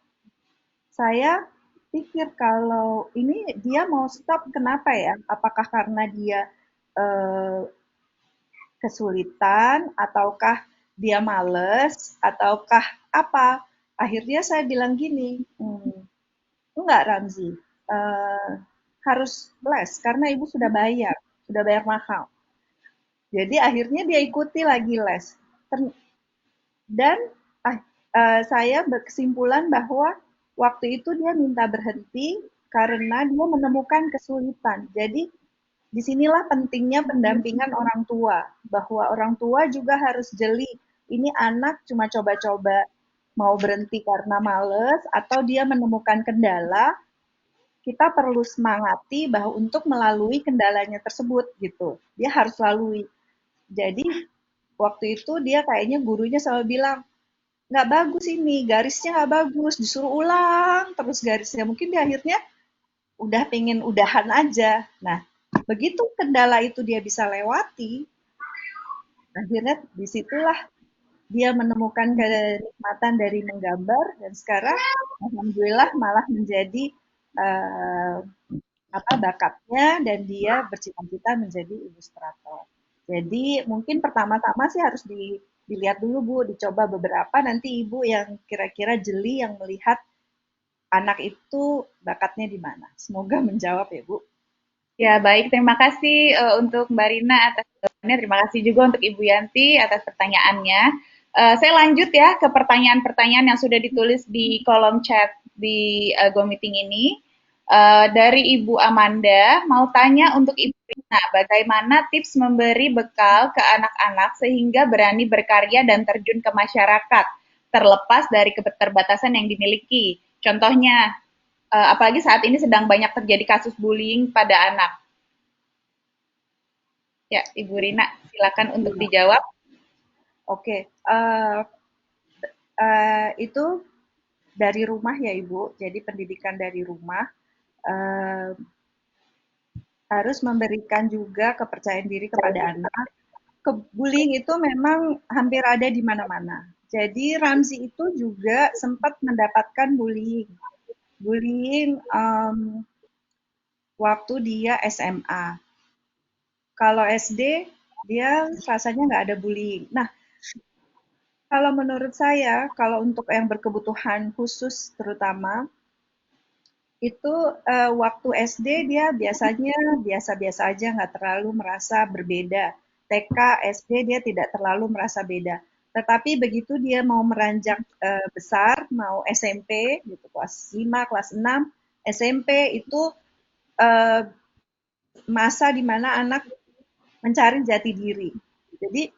Speaker 3: saya pikir kalau ini dia mau stop kenapa ya? Apakah karena dia kesulitan, ataukah dia males, ataukah apa? Akhirnya saya bilang gini, enggak Ramzi, harus les karena ibu sudah bayar mahal. Jadi akhirnya dia ikuti lagi les. Dan saya berkesimpulan bahwa waktu itu dia minta berhenti karena dia menemukan kesulitan. Jadi disinilah pentingnya pendampingan orang tua, bahwa orang tua juga harus jeli. Ini anak cuma coba-coba mau berhenti karena males atau dia menemukan kendala, kita perlu semangati bahwa untuk melalui kendalanya tersebut gitu. Dia harus lalui. Jadi waktu itu dia kayaknya gurunya selalu bilang, nggak bagus ini, garisnya nggak bagus, disuruh ulang terus garisnya. Mungkin dia akhirnya udah pengen udahan aja. Nah, begitu kendala itu dia bisa lewati, akhirnya disitulah dia menemukan kenikmatan dari menggambar dan sekarang alhamdulillah malah menjadi bakatnya dan dia bercita-cita menjadi ilustrator. Jadi mungkin pertama-tama sih harus dilihat dulu Bu, dicoba beberapa, nanti Ibu yang kira-kira jeli yang melihat anak itu bakatnya di mana. Semoga menjawab ya Bu.
Speaker 1: Ya, baik. Terima kasih untuk Mbak Rina atas jawabannya. Terima kasih juga untuk Ibu Yanti atas pertanyaannya. Saya lanjut ya ke pertanyaan-pertanyaan yang sudah ditulis di kolom chat di Go Meeting ini. Dari Ibu Amanda, mau tanya untuk Ibu Rina, bagaimana tips memberi bekal ke anak-anak sehingga berani berkarya dan terjun ke masyarakat, terlepas dari keterbatasan yang dimiliki. Contohnya, apalagi saat ini sedang banyak terjadi kasus bullying pada anak. Ya, Ibu Rina, silakan untuk dijawab.
Speaker 3: Oke, itu dari rumah ya Ibu, jadi pendidikan dari rumah eh, harus memberikan juga kepercayaan diri kepada anak. Bullying itu memang hampir ada di mana-mana. Jadi Ramzi itu juga sempat mendapatkan bullying. Bullying waktu dia SMA. Kalau SD dia rasanya nggak ada bullying. Nah, kalau menurut saya, kalau untuk yang berkebutuhan khusus terutama, itu waktu SD dia biasanya biasa-biasa aja, nggak terlalu merasa berbeda. TK, SD dia tidak terlalu merasa beda. Tetapi begitu dia mau meranjak besar, mau SMP, gitu, kelas 5, kelas 6, SMP itu eh, masa di mana anak mencari jati diri. Jadi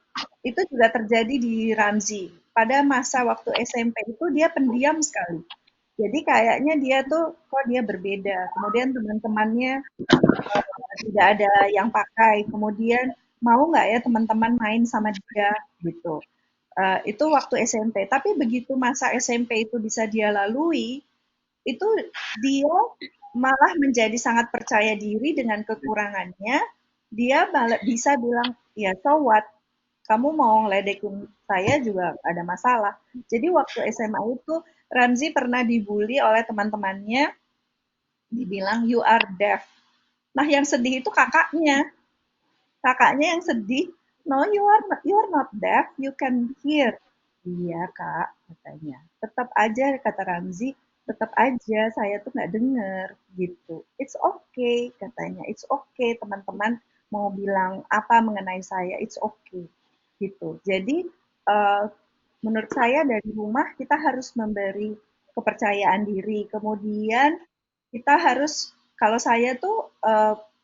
Speaker 3: itu juga terjadi di Ramzi. Pada masa waktu SMP itu dia pendiam sekali. Jadi kayaknya dia tuh kok dia berbeda. Kemudian teman-temannya tidak ada yang pakai. Kemudian mau nggak ya teman-teman main sama dia gitu. Itu waktu SMP. Tapi begitu masa SMP itu bisa dia lalui, itu dia malah menjadi sangat percaya diri dengan kekurangannya. Dia bisa bilang, ya so what, kamu mau ngeledekin saya juga gak ada masalah. Jadi waktu SMA itu Ramzi pernah dibully oleh teman-temannya, dibilang you are deaf. Nah yang sedih itu kakaknya. Kakaknya yang sedih, no you are not deaf, you can hear. Iya kak, katanya. Tetap aja kata Ramzi, tetap aja saya tuh nggak dengar gitu. It's okay katanya, it's okay teman-teman mau bilang apa mengenai saya, it's okay gitu. Jadi menurut saya dari rumah kita harus memberi kepercayaan diri. Kemudian kita harus, kalau saya tuh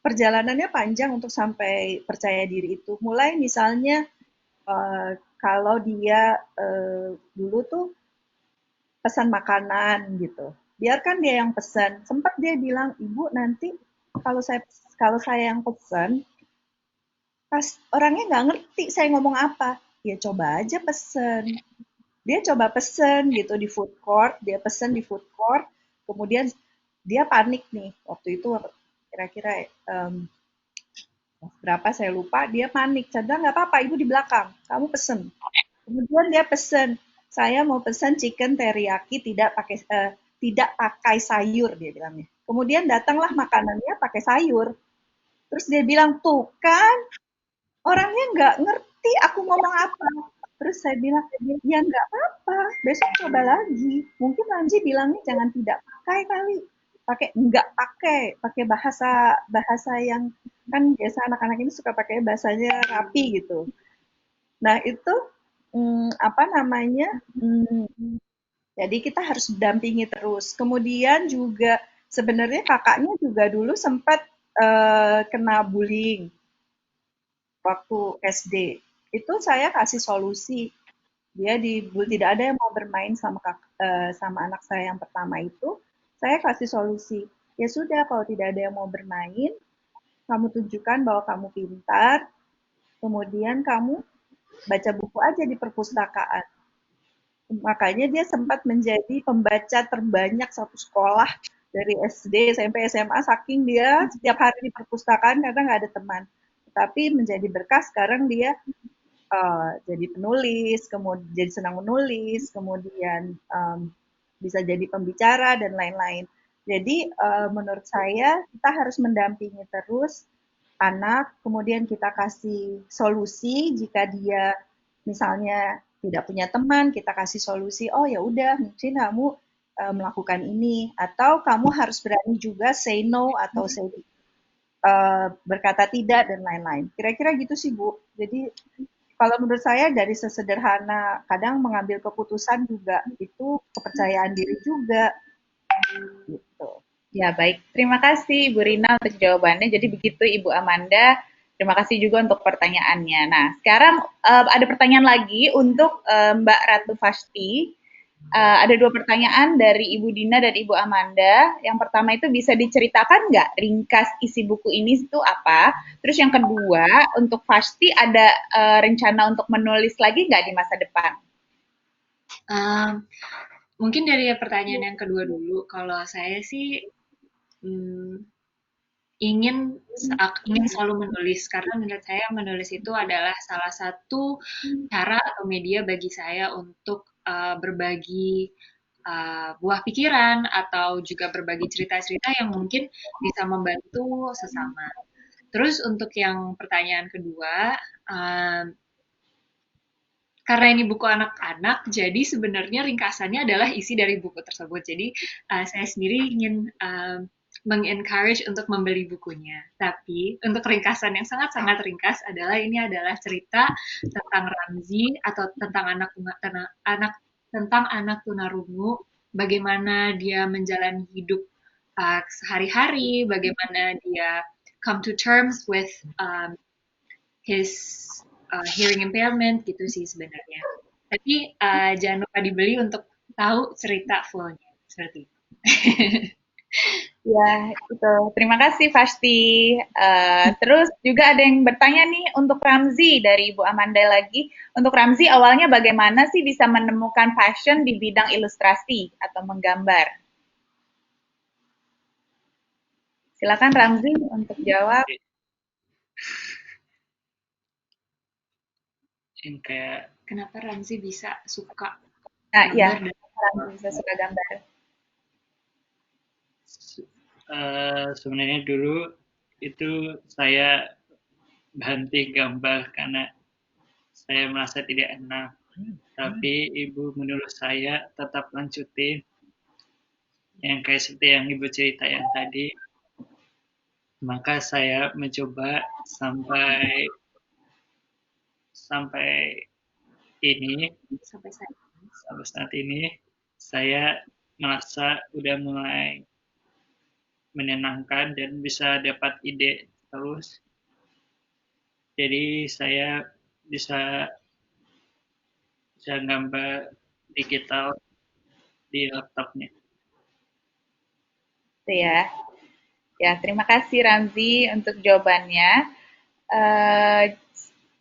Speaker 3: perjalanannya panjang untuk sampai percaya diri itu. Mulai misalnya kalau dia dulu tuh pesan makanan gitu, biarkan dia yang pesan. Sempat dia bilang, ibu nanti kalau saya yang pesan, pas orangnya nggak ngerti saya ngomong apa, ya coba aja pesen. Dia coba pesen gitu di food court, dia pesen di food court, kemudian dia panik nih waktu itu kira-kira berapa saya lupa, dia panik. Saya bilang nggak apa-apa, ibu di belakang, kamu pesen. Kemudian dia pesen, saya mau pesen chicken teriyaki tidak pakai sayur dia bilangnya. Kemudian datanglah makanannya pakai sayur. Terus dia bilang tuh kan orangnya nggak ngerti aku ngomong apa. Terus saya bilang, ya nggak apa-apa, besok coba lagi. Mungkin Ramzi bilangnya jangan tidak pakai kali. Pakai nggak pakai bahasa bahasa yang kan biasa anak-anak ini suka pakai bahasanya rapi gitu. Nah itu apa namanya? Jadi kita harus dampingi terus. Kemudian juga sebenarnya kakaknya juga dulu sempat kena bullying waktu SD. Itu saya kasih solusi. Dia tidak ada yang mau bermain sama anak saya yang pertama itu. Saya kasih solusi. Ya sudah, kalau tidak ada yang mau bermain, kamu tunjukkan bahwa kamu pintar, kemudian kamu baca buku aja di perpustakaan. Makanya dia sempat menjadi pembaca terbanyak satu sekolah dari SD, SMP, SMA, saking dia setiap hari di perpustakaan karena nggak ada teman. Tapi menjadi berkah sekarang dia jadi penulis, kemudian jadi senang menulis, kemudian bisa jadi pembicara dan lain-lain. Jadi menurut saya kita harus mendampingi terus anak, kemudian kita kasih solusi jika dia misalnya tidak punya teman, kita kasih solusi, oh ya udah mungkin kamu melakukan ini, atau kamu harus berani juga say no atau say berkata tidak dan lain-lain. Kira-kira gitu sih Bu. Jadi kalau menurut saya dari sesederhana kadang mengambil keputusan juga itu kepercayaan diri juga gitu.
Speaker 1: Ya, baik. Terima kasih Ibu Rina untuk jawabannya. Jadi begitu Ibu Amanda. Terima kasih juga untuk pertanyaannya. Nah, sekarang ada pertanyaan lagi untuk Mbak Ratu Fasti. Ada 2 pertanyaan dari Ibu Dina dan Ibu Amanda. Yang pertama itu bisa diceritakan nggak ringkas isi buku ini itu apa? Terus yang kedua, untuk Fasti ada rencana untuk menulis lagi nggak di masa depan?
Speaker 4: Mungkin dari pertanyaan yang kedua dulu, kalau saya sih ingin ingin selalu menulis karena menurut saya menulis itu adalah salah satu cara atau media bagi saya untuk berbagi buah pikiran atau juga berbagi cerita-cerita yang mungkin bisa membantu sesama. Terus untuk yang pertanyaan kedua, karena ini buku anak-anak, jadi sebenarnya ringkasannya adalah isi dari buku tersebut. Jadi saya sendiri ingin meng-encourage untuk membeli bukunya. Tapi untuk ringkasan yang sangat-sangat ringkas adalah ini adalah cerita tentang Ramzi atau tentang anak tunarungu, bagaimana dia menjalani hidup sehari-hari, bagaimana dia come to terms with his hearing impairment gitu sih sebenarnya. Tapi jangan lupa dibeli untuk tahu cerita fullnya seperti itu.
Speaker 1: Ya, itu. Terima kasih Fasti. Terus juga ada yang bertanya nih untuk Ramzi dari Ibu Amanda lagi. Untuk Ramzi, awalnya bagaimana sih bisa menemukan passion di bidang ilustrasi atau menggambar? Silakan Ramzi untuk jawab.
Speaker 5: Yang kayak
Speaker 4: Kenapa Ramzi bisa suka
Speaker 1: Nah, ya,
Speaker 4: gambar dan
Speaker 1: Ramzi bisa suka gambar.
Speaker 5: sebenarnya dulu itu saya berhenti gambar karena saya merasa tidak enak. Tapi ibu menyuruh saya tetap lanjutin yang kayak seperti yang ibu cerita yang tadi. Maka saya mencoba sampai ini
Speaker 4: sampai
Speaker 5: saat ini saya merasa udah mulai menyenangkan dan bisa dapat ide terus. Jadi saya bisa gambar digital di laptopnya.
Speaker 1: Itu ya. Ya, terima kasih Ramzi untuk jawabannya.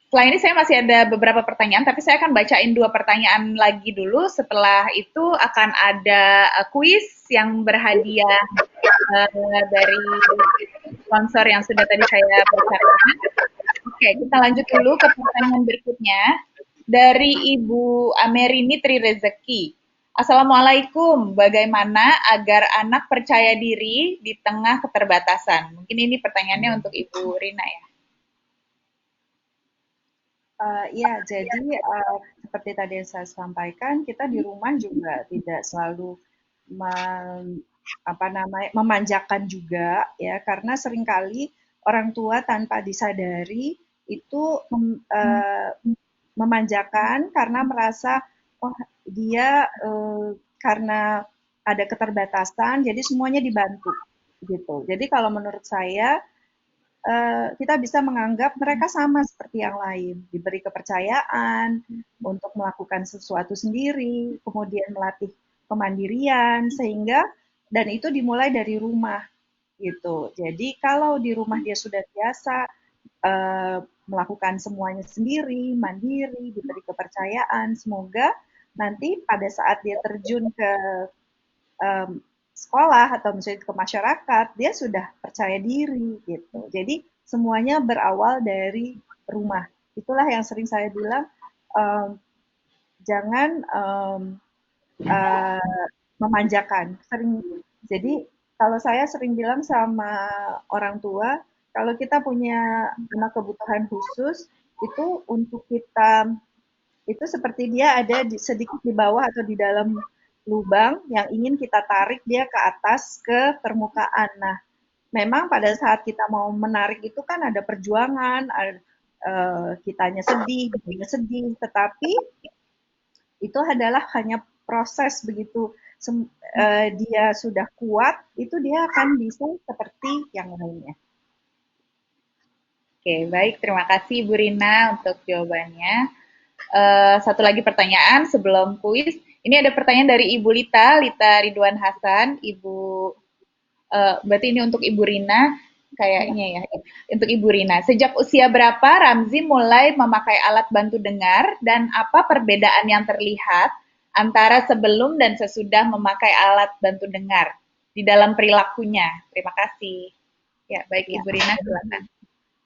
Speaker 1: Setelah ini saya masih ada beberapa pertanyaan, tapi saya akan bacain 2 pertanyaan lagi dulu. Setelah itu akan ada kuis yang berhadiah dari sponsor yang sudah tadi saya bacakan. Oke, kita lanjut dulu ke pertanyaan berikutnya. Dari Ibu Amerini Tri Rezeki. Assalamualaikum, bagaimana agar anak percaya diri di tengah keterbatasan? Mungkin ini pertanyaannya untuk Ibu Rina ya.
Speaker 3: Ya, jadi seperti tadi yang saya sampaikan, kita di rumah juga tidak selalu memanjakan juga ya, karena seringkali orang tua tanpa disadari itu memanjakan karena merasa oh dia karena ada keterbatasan, jadi semuanya dibantu gitu. Jadi kalau menurut saya kita bisa menganggap mereka sama seperti yang lain, diberi kepercayaan untuk melakukan sesuatu sendiri, kemudian melatih kemandirian, sehingga dan itu dimulai dari rumah gitu. Jadi kalau di rumah dia sudah biasa melakukan semuanya sendiri, mandiri, diberi kepercayaan, semoga nanti pada saat dia terjun ke sekolah atau misalnya ke masyarakat, dia sudah percaya diri gitu. Jadi semuanya berawal dari rumah. Itulah yang sering saya bilang, jangan memanjakan. Jadi kalau saya sering bilang sama orang tua, kalau kita punya anak kebutuhan khusus, itu untuk kita itu seperti dia ada sedikit di bawah atau di dalam lubang yang ingin kita tarik dia ke atas ke permukaan. Nah, memang pada saat kita mau menarik itu kan ada perjuangan, kitanya sedih, tetapi itu adalah hanya proses begitu dia sudah kuat, itu dia akan bisa seperti yang lainnya.
Speaker 1: Oke, baik. Terima kasih Bu Rina untuk jawabannya. Satu lagi pertanyaan sebelum kuis. Ini ada pertanyaan dari Ibu Lita Ridwan Hasan. Berarti ini untuk Ibu Rina, kayaknya ya. Untuk Ibu Rina, sejak usia berapa Ramzi mulai memakai alat bantu dengar dan apa perbedaan yang terlihat antara sebelum dan sesudah memakai alat bantu dengar di dalam perilakunya. Terima kasih. Ya, baik
Speaker 3: Ya,
Speaker 1: Ibu Rina, silakan.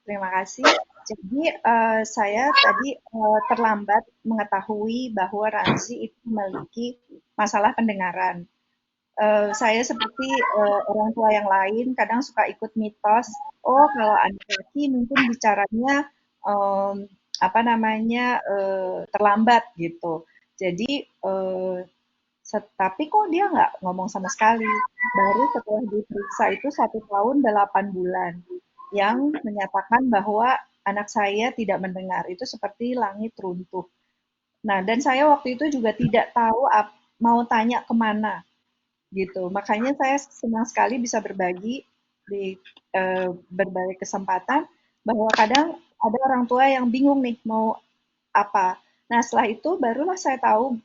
Speaker 3: terima kasih. Jadi saya tadi terlambat mengetahui bahwa Ramzi itu memiliki masalah pendengaran. Saya seperti orang tua yang lain kadang suka ikut mitos. Oh, kalau anak laki mungkin bicaranya apa namanya terlambat gitu. Jadi tapi kok dia nggak ngomong sama sekali. Baru setelah diperiksa itu 1 tahun 8 bulan yang menyatakan bahwa anak saya tidak mendengar. Itu seperti langit runtuh. Nah, dan saya waktu itu juga tidak tahu mau tanya kemana gitu. Makanya saya senang sekali bisa berbagi di berbagai kesempatan bahwa kadang ada orang tua yang bingung nih mau apa. Nah, setelah itu barulah saya tahu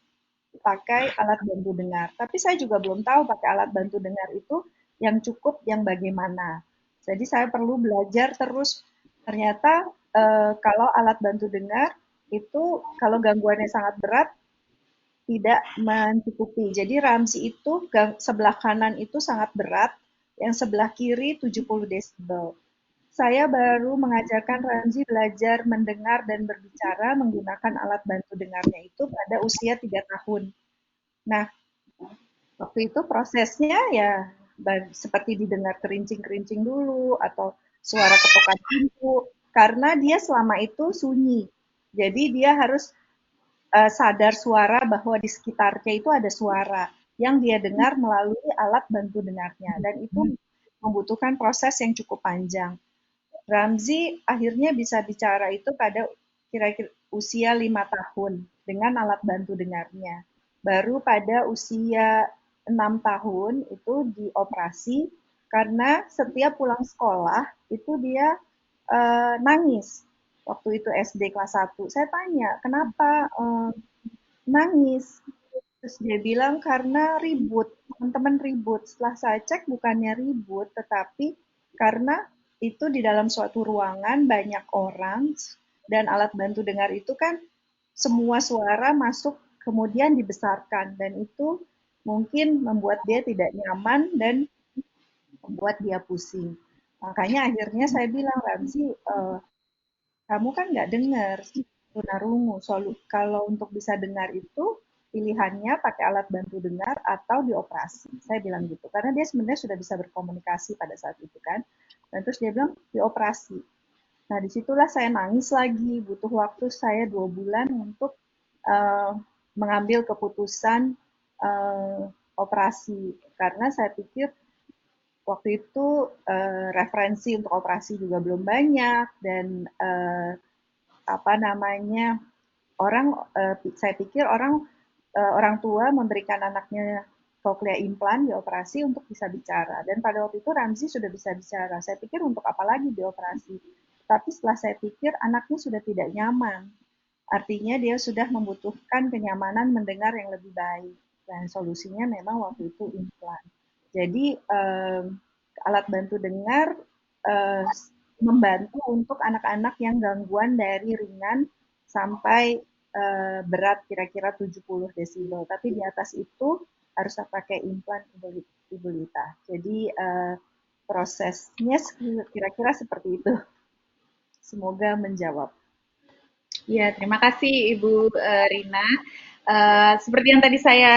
Speaker 3: pakai alat bantu dengar. Tapi saya juga belum tahu pakai alat bantu dengar itu yang cukup yang bagaimana. Jadi saya perlu belajar terus. Ternyata kalau alat bantu dengar itu kalau gangguannya sangat berat tidak mencukupi. Jadi Ramzi itu sebelah kanan itu sangat berat, yang sebelah kiri 70 desibel. Saya baru mengajarkan Ramzi belajar mendengar dan berbicara menggunakan alat bantu dengarnya itu pada usia 3 tahun. Nah, waktu itu prosesnya ya seperti didengar kerincing-kerincing dulu atau suara ketukan pintu karena dia selama itu sunyi. Jadi dia harus sadar suara bahwa di sekitarnya itu ada suara yang dia dengar melalui alat bantu dengarnya dan itu membutuhkan proses yang cukup panjang. Ramzi akhirnya bisa bicara itu pada kira-kira usia 5 tahun dengan alat bantu dengarnya. Baru pada usia 6 tahun itu dioperasi karena setiap pulang sekolah itu dia nangis. Waktu itu SD kelas 1. Saya tanya, kenapa nangis? Terus dia bilang karena ribut, teman-teman ribut. Setelah saya cek bukannya ribut, tetapi karena itu di dalam suatu ruangan banyak orang dan alat bantu dengar itu kan semua suara masuk kemudian dibesarkan dan itu mungkin membuat dia tidak nyaman dan membuat dia pusing. Makanya akhirnya saya bilang, Ramzi, kamu kan nggak dengar tunarungu. Kalau untuk bisa dengar itu pilihannya pakai alat bantu dengar atau dioperasi. Saya bilang gitu. Karena dia sebenarnya sudah bisa berkomunikasi pada saat itu kan. Dan terus dia bilang dioperasi. Nah disitulah saya nangis lagi. Butuh waktu saya 2 bulan untuk mengambil keputusan operasi. Karena saya pikir waktu itu referensi untuk operasi juga belum banyak dan apa namanya orang saya pikir orang tua memberikan anaknya cochlea implant dioperasi untuk bisa bicara dan pada waktu itu Ramzi sudah bisa bicara. Saya pikir untuk apa lagi dioperasi. Tapi setelah saya pikir anaknya sudah tidak nyaman. Artinya dia sudah membutuhkan kenyamanan mendengar yang lebih baik dan solusinya memang waktu itu implant. Jadi alat bantu dengar membantu untuk anak-anak yang gangguan dari ringan sampai berat kira-kira 70 desibel. Tapi di atas itu harus pakai implan Ibu Lita. Jadi prosesnya kira-kira seperti itu. Semoga menjawab.
Speaker 1: Ya, terima kasih Ibu Rina. Seperti yang tadi saya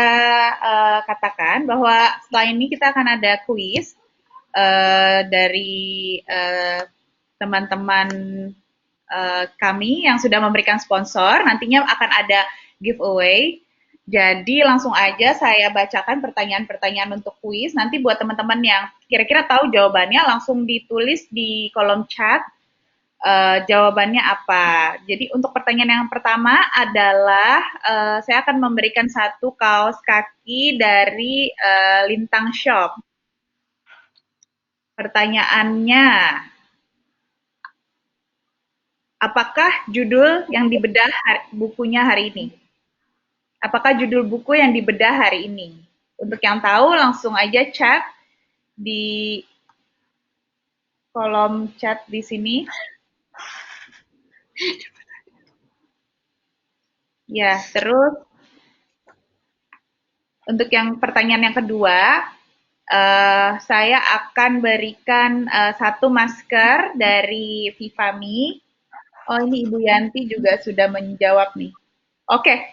Speaker 1: katakan bahwa setelah ini kita akan ada kuis dari teman-teman kami yang sudah memberikan sponsor. Nantinya akan ada giveaway. Jadi langsung aja saya bacakan pertanyaan-pertanyaan untuk kuis. Nanti buat teman-teman yang kira-kira tahu jawabannya langsung ditulis di kolom chat. Jawabannya apa? Jadi untuk pertanyaan yang pertama adalah saya akan memberikan satu kaos kaki dari Lintang Shop. Pertanyaannya, apakah judul yang dibedah bukunya hari ini? Apakah judul buku yang dibedah hari ini? Untuk yang tahu langsung aja chat di kolom chat di sini. Ya, terus Untuk yang pertanyaan yang kedua, saya akan berikan satu masker dari Vivami. Oh, ini Ibu Yanti juga sudah menjawab nih. Oke,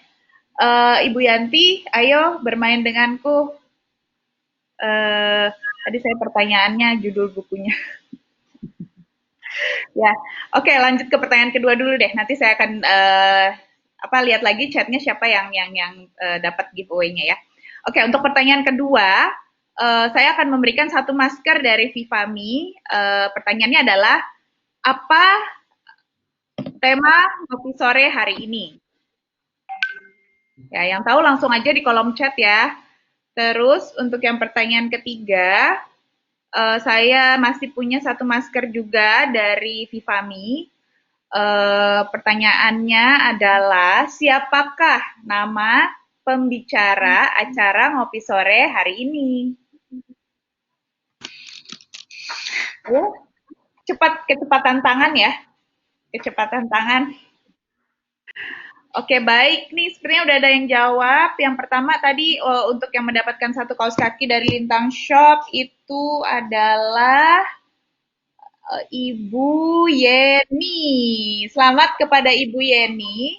Speaker 1: Ibu Yanti, ayo bermain denganku. Tadi saya pertanyaannya judul bukunya. Ya, oke, lanjut ke pertanyaan kedua dulu deh. Nanti saya akan lihat lagi chatnya siapa yang dapat giveaway-nya ya. Oke, untuk pertanyaan kedua, saya akan memberikan satu masker dari Vivami. Pertanyaannya adalah apa tema ngopi sore hari ini? Ya, yang tahu langsung aja di kolom chat ya. Terus untuk yang pertanyaan ketiga, saya masih punya satu masker juga dari Vivami. Pertanyaannya adalah siapakah nama pembicara acara ngopi sore hari ini? Kecepatan tangan ya. Kecepatan tangan. Oke, baik. Nih, sepertinya udah ada yang jawab. Yang pertama tadi untuk yang mendapatkan satu kaos kaki dari Lintang Shop itu adalah Ibu Yeni. Selamat kepada Ibu Yeni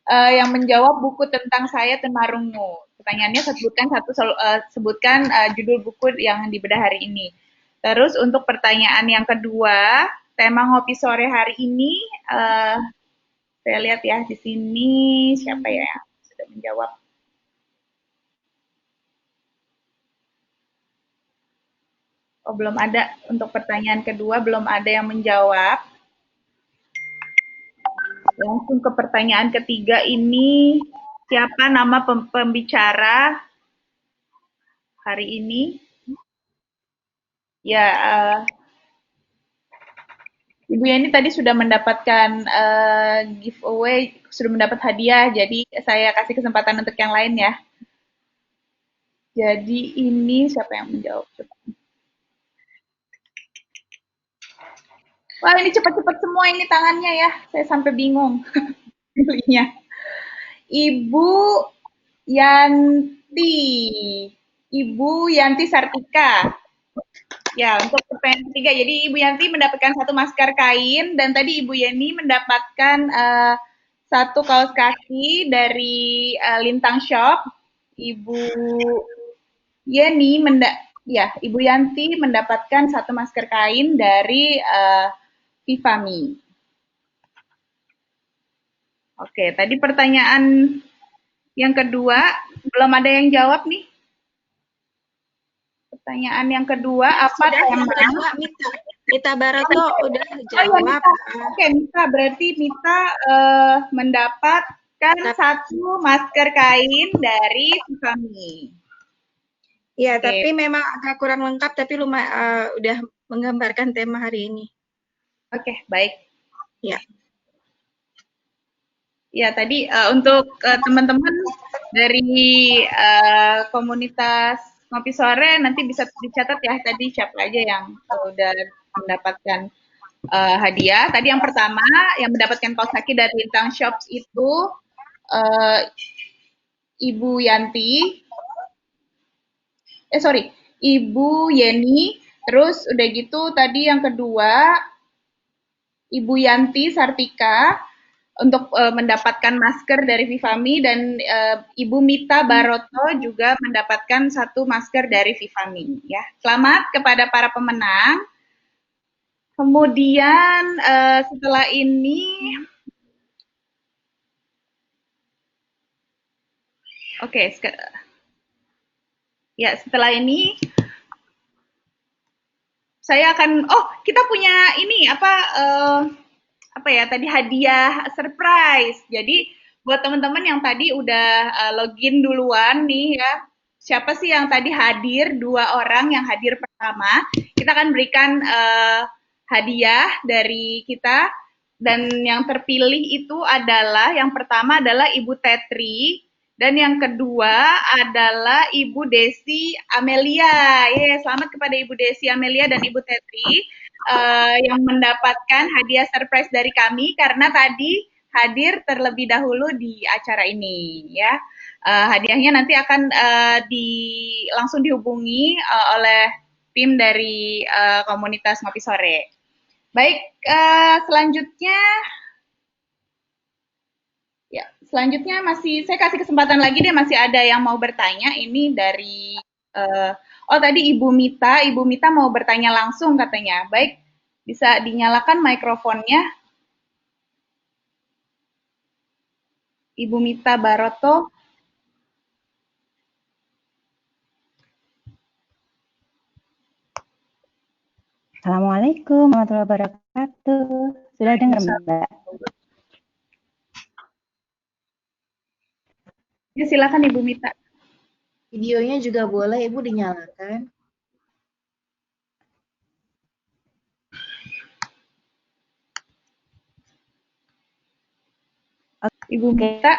Speaker 1: yang menjawab buku tentang saya Tunarungu. Pertanyaannya sebutkan judul buku yang dibedah hari ini. Terus untuk pertanyaan yang kedua, tema ngopi sore hari ini, saya lihat ya di sini siapa ya yang sudah menjawab. Oh, belum ada. Untuk pertanyaan kedua belum ada yang menjawab. Langsung ke pertanyaan ketiga ini, siapa nama pembicara hari ini? Ya, Ibu Yani tadi sudah mendapatkan giveaway, sudah mendapat hadiah, jadi saya kasih kesempatan untuk yang lain ya. Jadi ini siapa yang menjawab? Wah, ini cepat-cepat semua ini tangannya ya, saya sampai bingung pilihnya. Ibu Yanti, Ibu Yanti Sartika. Ya, untuk pertanyaan ketiga, jadi Ibu Yanti mendapatkan satu masker kain, dan tadi Ibu Yeni mendapatkan satu kaos kaki dari Lintang Shop. Ibu Yeni Ibu Yanti mendapatkan satu masker kain dari Vivami. Oke, tadi pertanyaan yang kedua, belum ada yang jawab nih. Pertanyaan yang kedua, apa tema?
Speaker 8: Mita Baroto udah jawab.
Speaker 1: Oke, Mita, berarti Mita mendapatkan satu masker kain dari Vivami.
Speaker 8: Iya, tapi memang agak kurang lengkap, tapi lumayan udah menggambarkan tema hari ini.
Speaker 1: Oke, baik.
Speaker 8: Ya.
Speaker 1: Ya, tadi untuk teman-teman dari komunitas Ngopi Sore nanti bisa dicatat ya tadi siapa aja yang udah mendapatkan hadiah. Tadi yang pertama yang mendapatkan kaos kaki dari Lintang Shops itu Ibu Yanti. Ibu Yeni. Terus udah gitu tadi yang kedua Ibu Yanti Sartika untuk mendapatkan masker dari Vivami, dan Ibu Mita Baroto juga mendapatkan satu masker dari Vivami. Ya, selamat kepada para pemenang. Kemudian setelah ini, setelah ini saya akan, kita punya ini tadi hadiah surprise. Jadi buat teman-teman yang tadi udah login duluan nih ya, siapa sih yang tadi hadir, 2 orang yang hadir pertama, kita akan berikan hadiah dari kita, dan yang terpilih itu adalah, yang pertama adalah Ibu Tetri, dan yang kedua adalah Ibu Desi Amelia. Selamat kepada Ibu Desi Amelia dan Ibu Tetri yang mendapatkan hadiah surprise dari kami, karena tadi hadir terlebih dahulu di acara ini ya. Hadiahnya nanti akan langsung dihubungi oleh tim dari komunitas Ngopi Sore. Baik, selanjutnya masih saya kasih kesempatan lagi deh, masih ada yang mau bertanya ini dari tadi Ibu Mita mau bertanya langsung katanya. Baik, bisa dinyalakan mikrofonnya. Ibu Mita Baroto.
Speaker 9: Assalamualaikum warahmatullahi wabarakatuh. Sudah dengar, Mbak?
Speaker 1: Ya, silakan Ibu Mita.
Speaker 10: Videonya juga boleh Ibu dinyalakan.
Speaker 1: Ibu Mita.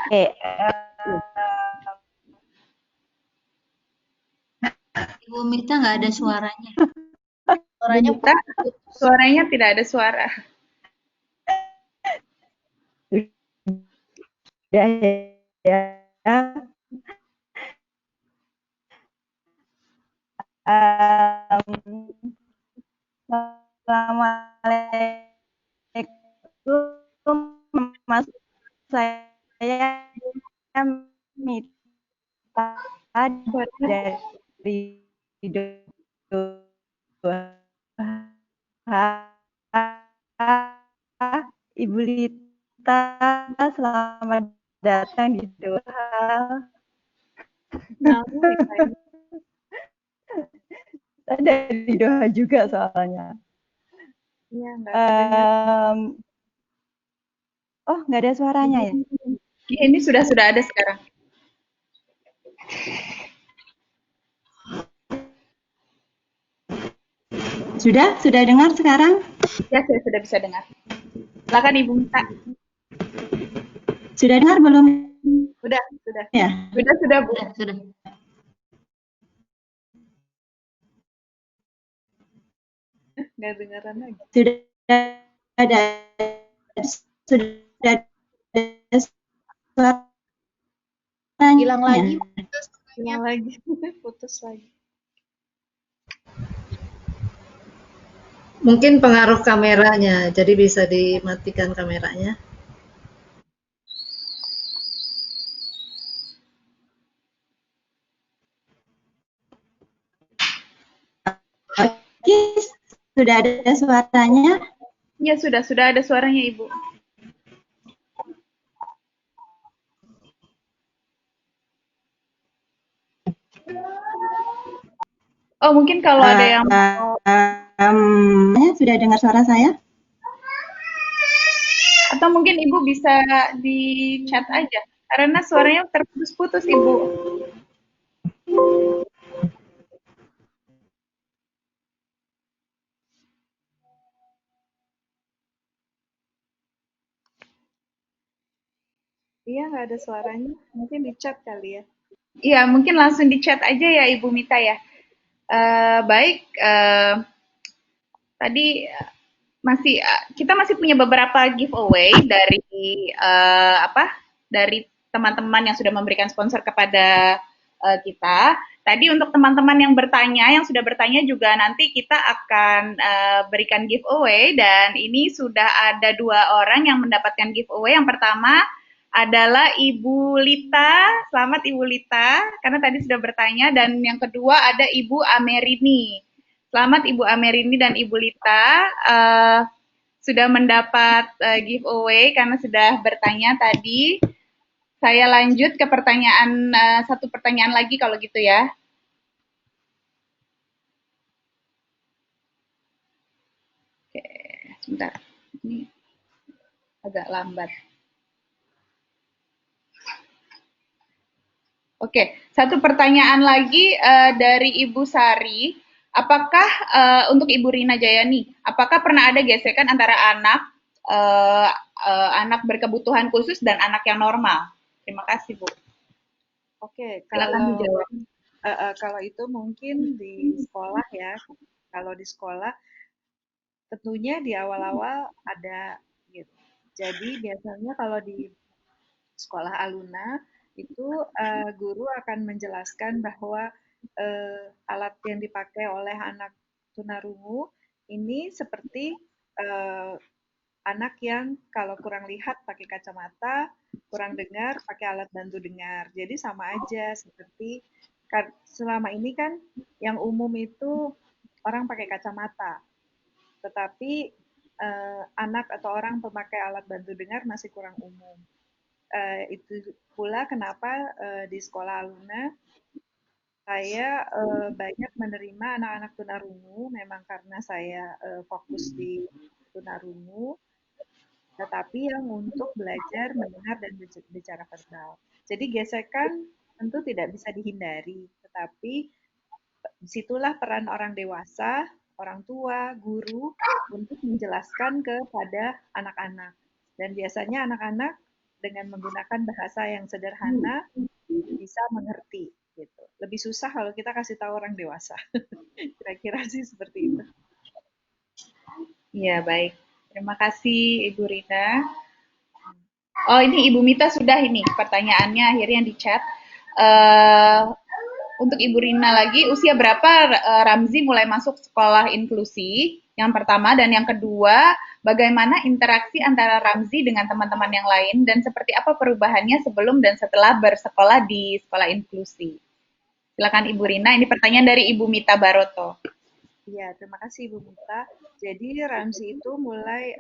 Speaker 10: Ibu Mita nggak ada suaranya.
Speaker 1: Suaranya tidak ada suara.
Speaker 9: Ya. Assalamualaikum, Mas. Saya Mita dari Ibu Lita, selamat datang di Doha. Saya dari Doha juga soalnya.
Speaker 1: Iya,
Speaker 9: nggak ada suaranya ya?
Speaker 1: Ini sudah ada sekarang.
Speaker 9: Sudah dengar sekarang?
Speaker 1: Ya, saya sudah bisa dengar. Silakan Ibu Mita.
Speaker 9: Sudah dengar belum?
Speaker 1: Sudah.
Speaker 9: Ya.
Speaker 1: Sudah, Bu.
Speaker 10: Sudah.
Speaker 1: Nggak dengaran lagi.
Speaker 9: Sudah ada suara.
Speaker 10: Hilang lagi.
Speaker 1: Putus lagi.
Speaker 11: Mungkin pengaruh kameranya, jadi bisa dimatikan kameranya.
Speaker 9: Sudah ada suaranya?
Speaker 1: Ya, sudah ada suaranya, Ibu. Oh, mungkin kalau ada yang
Speaker 9: sudah dengar suara saya?
Speaker 1: Atau mungkin Ibu bisa di chat aja, karena suaranya terputus-putus, Ibu.
Speaker 3: Iya, nggak ada suaranya. Mungkin di chat kali ya.
Speaker 1: Iya, mungkin langsung di chat aja ya Ibu Mita ya. Baik, tadi kita masih punya beberapa giveaway dari dari teman-teman yang sudah memberikan sponsor kepada kita. Tadi untuk teman-teman yang sudah bertanya juga nanti kita akan berikan giveaway, dan ini sudah ada 2 orang yang mendapatkan giveaway. Yang pertama adalah Ibu Lita. Selamat Ibu Lita, karena tadi sudah bertanya. Dan yang kedua ada Ibu Amerini. Selamat Ibu Amerini dan Ibu Lita, sudah mendapat giveaway karena sudah bertanya tadi. Saya lanjut ke satu pertanyaan lagi kalau gitu ya. Oke, sebentar. Ini agak lambat. Oke, satu pertanyaan lagi dari Ibu Sari. Apakah untuk Ibu Rina Jayani, apakah pernah ada gesekan antara anak berkebutuhan khusus dan anak yang normal? Terima kasih, Bu.
Speaker 3: Oke,
Speaker 1: Silakan dijawab.
Speaker 3: Kalau itu mungkin di sekolah ya. Kalau di sekolah tentunya di awal-awal ada gitu. Jadi biasanya kalau di sekolah Aluna itu guru akan menjelaskan bahwa alat yang dipakai oleh anak tunarungu ini seperti anak yang kalau kurang lihat pakai kacamata, kurang dengar pakai alat bantu dengar. Jadi sama aja seperti selama ini kan yang umum itu orang pakai kacamata, tetapi anak atau orang pemakai alat bantu dengar masih kurang umum. Itu pula kenapa di sekolah Aluna saya banyak menerima anak-anak tunarungu, memang karena saya fokus di tunarungu, tetapi yang untuk belajar mendengar dan bicara verbal. Jadi gesekan tentu tidak bisa dihindari, tetapi disitulah peran orang dewasa, orang tua, guru untuk menjelaskan kepada anak-anak. Dan biasanya anak-anak dengan menggunakan bahasa yang sederhana bisa mengerti gitu. Lebih susah kalau kita kasih tahu orang dewasa. Kira-kira sih seperti itu.
Speaker 1: Iya, baik. Terima kasih Ibu Rina. Oh, ini Ibu Mita sudah ini pertanyaannya akhirnya di chat. Untuk Ibu Rina lagi, usia berapa Ramzi mulai masuk sekolah inklusi? Yang pertama, dan yang kedua, bagaimana interaksi antara Ramzi dengan teman-teman yang lain dan seperti apa perubahannya sebelum dan setelah bersekolah di sekolah inklusi? Silakan Ibu Rina, ini pertanyaan dari Ibu Mita Baroto.
Speaker 3: Iya, terima kasih Ibu Mita. Jadi Ramzi itu mulai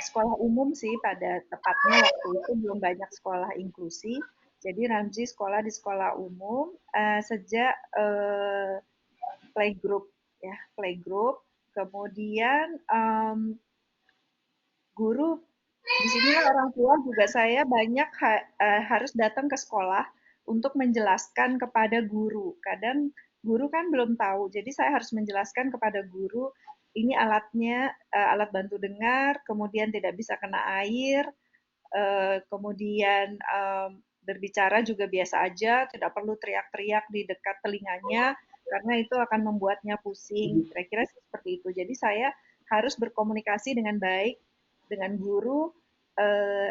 Speaker 3: sekolah umum sih pada tepatnya waktu itu belum banyak sekolah inklusi. Jadi Ramzi sekolah di sekolah umum sejak playgroup ya, playgroup. Kemudian guru di sini orang tua juga saya banyak harus datang ke sekolah untuk menjelaskan kepada guru. Kadang guru kan belum tahu, jadi saya harus menjelaskan kepada guru ini alatnya alat bantu dengar, kemudian tidak bisa kena air, kemudian berbicara juga biasa aja, tidak perlu teriak-teriak di dekat telinganya karena itu akan membuatnya pusing. Kira-kira seperti itu. Jadi saya harus berkomunikasi dengan baik dengan guru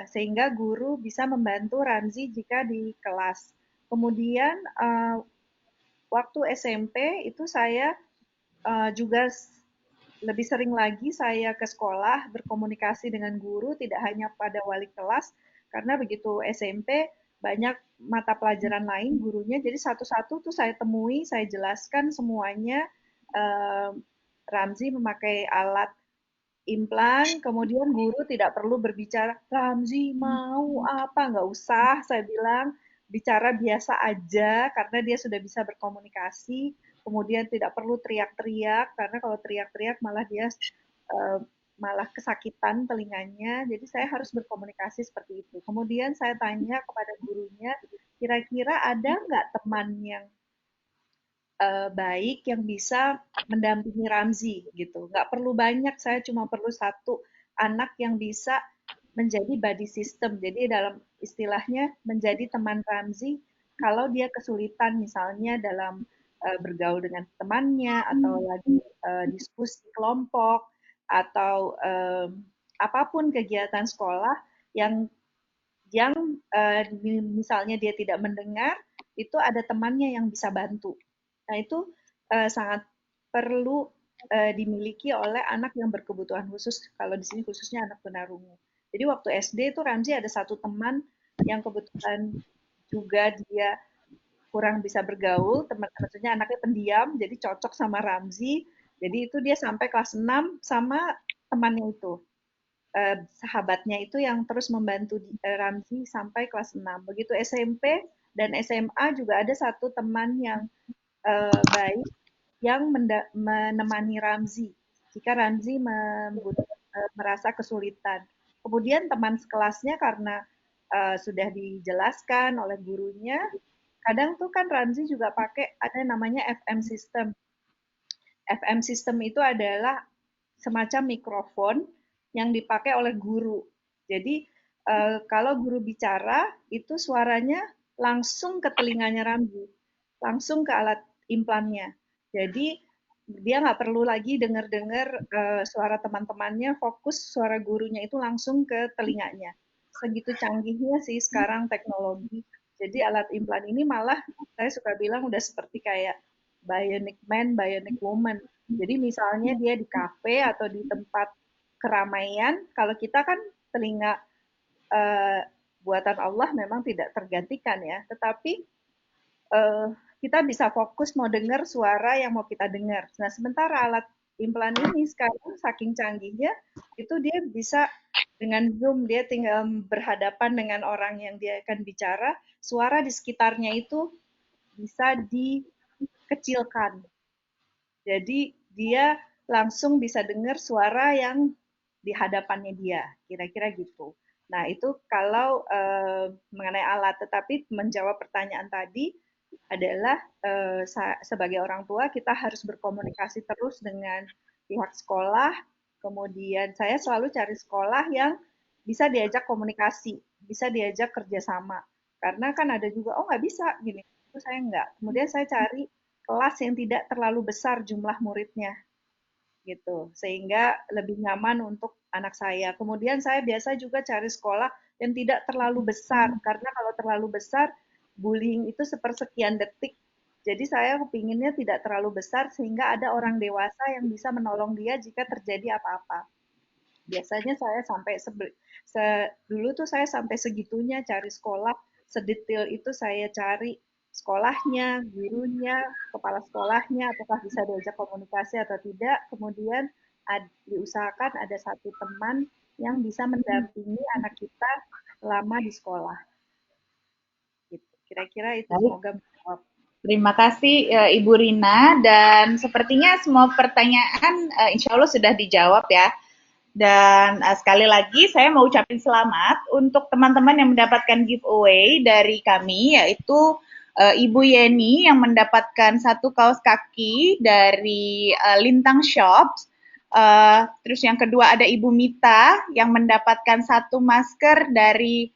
Speaker 3: sehingga guru bisa membantu Ramzi jika di kelas. Kemudian waktu SMP itu saya juga lebih sering lagi saya ke sekolah berkomunikasi dengan guru, tidak hanya pada wali kelas, karena begitu SMP banyak mata pelajaran lain gurunya, jadi satu-satu tuh saya temui, saya jelaskan semuanya. Ramzi memakai alat implan, kemudian guru tidak perlu berbicara, Ramzi mau apa, nggak usah, saya bilang, bicara biasa aja, karena dia sudah bisa berkomunikasi, kemudian tidak perlu teriak-teriak, karena kalau teriak-teriak malah dia malah kesakitan telinganya, jadi saya harus berkomunikasi seperti itu. Kemudian saya tanya kepada gurunya, kira-kira ada nggak teman yang baik yang bisa mendampingi Ramzi gitu. Nggak perlu banyak, saya cuma perlu satu anak yang bisa menjadi buddy system. Jadi dalam istilahnya menjadi teman Ramzi kalau dia kesulitan misalnya dalam bergaul dengan temannya atau lagi diskusi kelompok atau apapun kegiatan sekolah yang misalnya dia tidak mendengar, itu ada temannya yang bisa bantu. Nah, itu sangat perlu dimiliki oleh anak yang berkebutuhan khusus, kalau di sini khususnya anak tunarungu. Jadi waktu SD itu Ramzi ada satu teman yang kebetulan juga dia kurang bisa bergaul, maksudnya anaknya pendiam, jadi cocok sama Ramzi. Jadi itu dia sampai kelas 6 sama temannya itu. Sahabatnya itu yang terus membantu Ramzi sampai kelas 6. Begitu SMP dan SMA juga ada satu teman yang baik yang menemani Ramzi jika Ramzi merasa kesulitan. Kemudian teman sekelasnya karena sudah dijelaskan oleh gurunya, kadang tuh kan Ramzi juga pakai ada namanya FM system. FM system itu adalah semacam mikrofon yang dipakai oleh guru. Jadi kalau guru bicara itu suaranya langsung ke telinganya Ramzi, langsung ke alat implannya. Jadi dia nggak perlu lagi dengar-dengar suara teman-temannya, fokus suara gurunya itu langsung ke telinganya. Segitu canggihnya sih sekarang teknologi. Jadi alat implan ini malah saya suka bilang udah seperti kayak bionic man, bionic woman. Jadi misalnya dia di kafe atau di tempat keramaian, kalau kita kan telinga buatan Allah memang tidak tergantikan ya, tetapi kita bisa fokus mau dengar suara yang mau kita dengar. Nah, sementara alat implan ini sekarang saking canggihnya, itu dia bisa dengan Zoom, dia tinggal berhadapan dengan orang yang dia akan bicara, suara di sekitarnya itu bisa dikecilkan. Jadi dia langsung bisa dengar suara yang di hadapannya dia, kira-kira gitu. Nah, itu kalau mengenai alat, tetapi menjawab pertanyaan tadi adalah sebagai orang tua kita harus berkomunikasi terus dengan pihak sekolah. Kemudian saya selalu cari sekolah yang bisa diajak komunikasi, bisa diajak kerjasama. Karena kan ada juga, oh nggak bisa gini, itu saya nggak. Kemudian saya cari kelas yang tidak terlalu besar jumlah muridnya gitu, sehingga lebih nyaman untuk anak saya. Kemudian saya biasa juga cari sekolah yang tidak terlalu besar, karena kalau terlalu besar, bullying itu sepersekian detik. Jadi saya kepinginnya tidak terlalu besar, sehingga ada orang dewasa yang bisa menolong dia jika terjadi apa-apa. Biasanya saya sampai dulu tuh saya sampai segitunya cari sekolah, sedetail itu saya cari sekolahnya, gurunya, kepala sekolahnya, apakah bisa diajak komunikasi atau tidak. Kemudian diusahakan ada satu teman yang bisa mendampingi anak kita selama di sekolah. Gitu. Kira-kira itu semoga menjawab.
Speaker 1: Terima kasih Ibu Rina, dan sepertinya semua pertanyaan insya Allah sudah dijawab ya. Dan sekali lagi saya mau ucapin selamat untuk teman-teman yang mendapatkan giveaway dari kami, yaitu Ibu Yeni yang mendapatkan satu kaos kaki dari Lintang Shops. Terus yang kedua ada Ibu Mita yang mendapatkan satu masker dari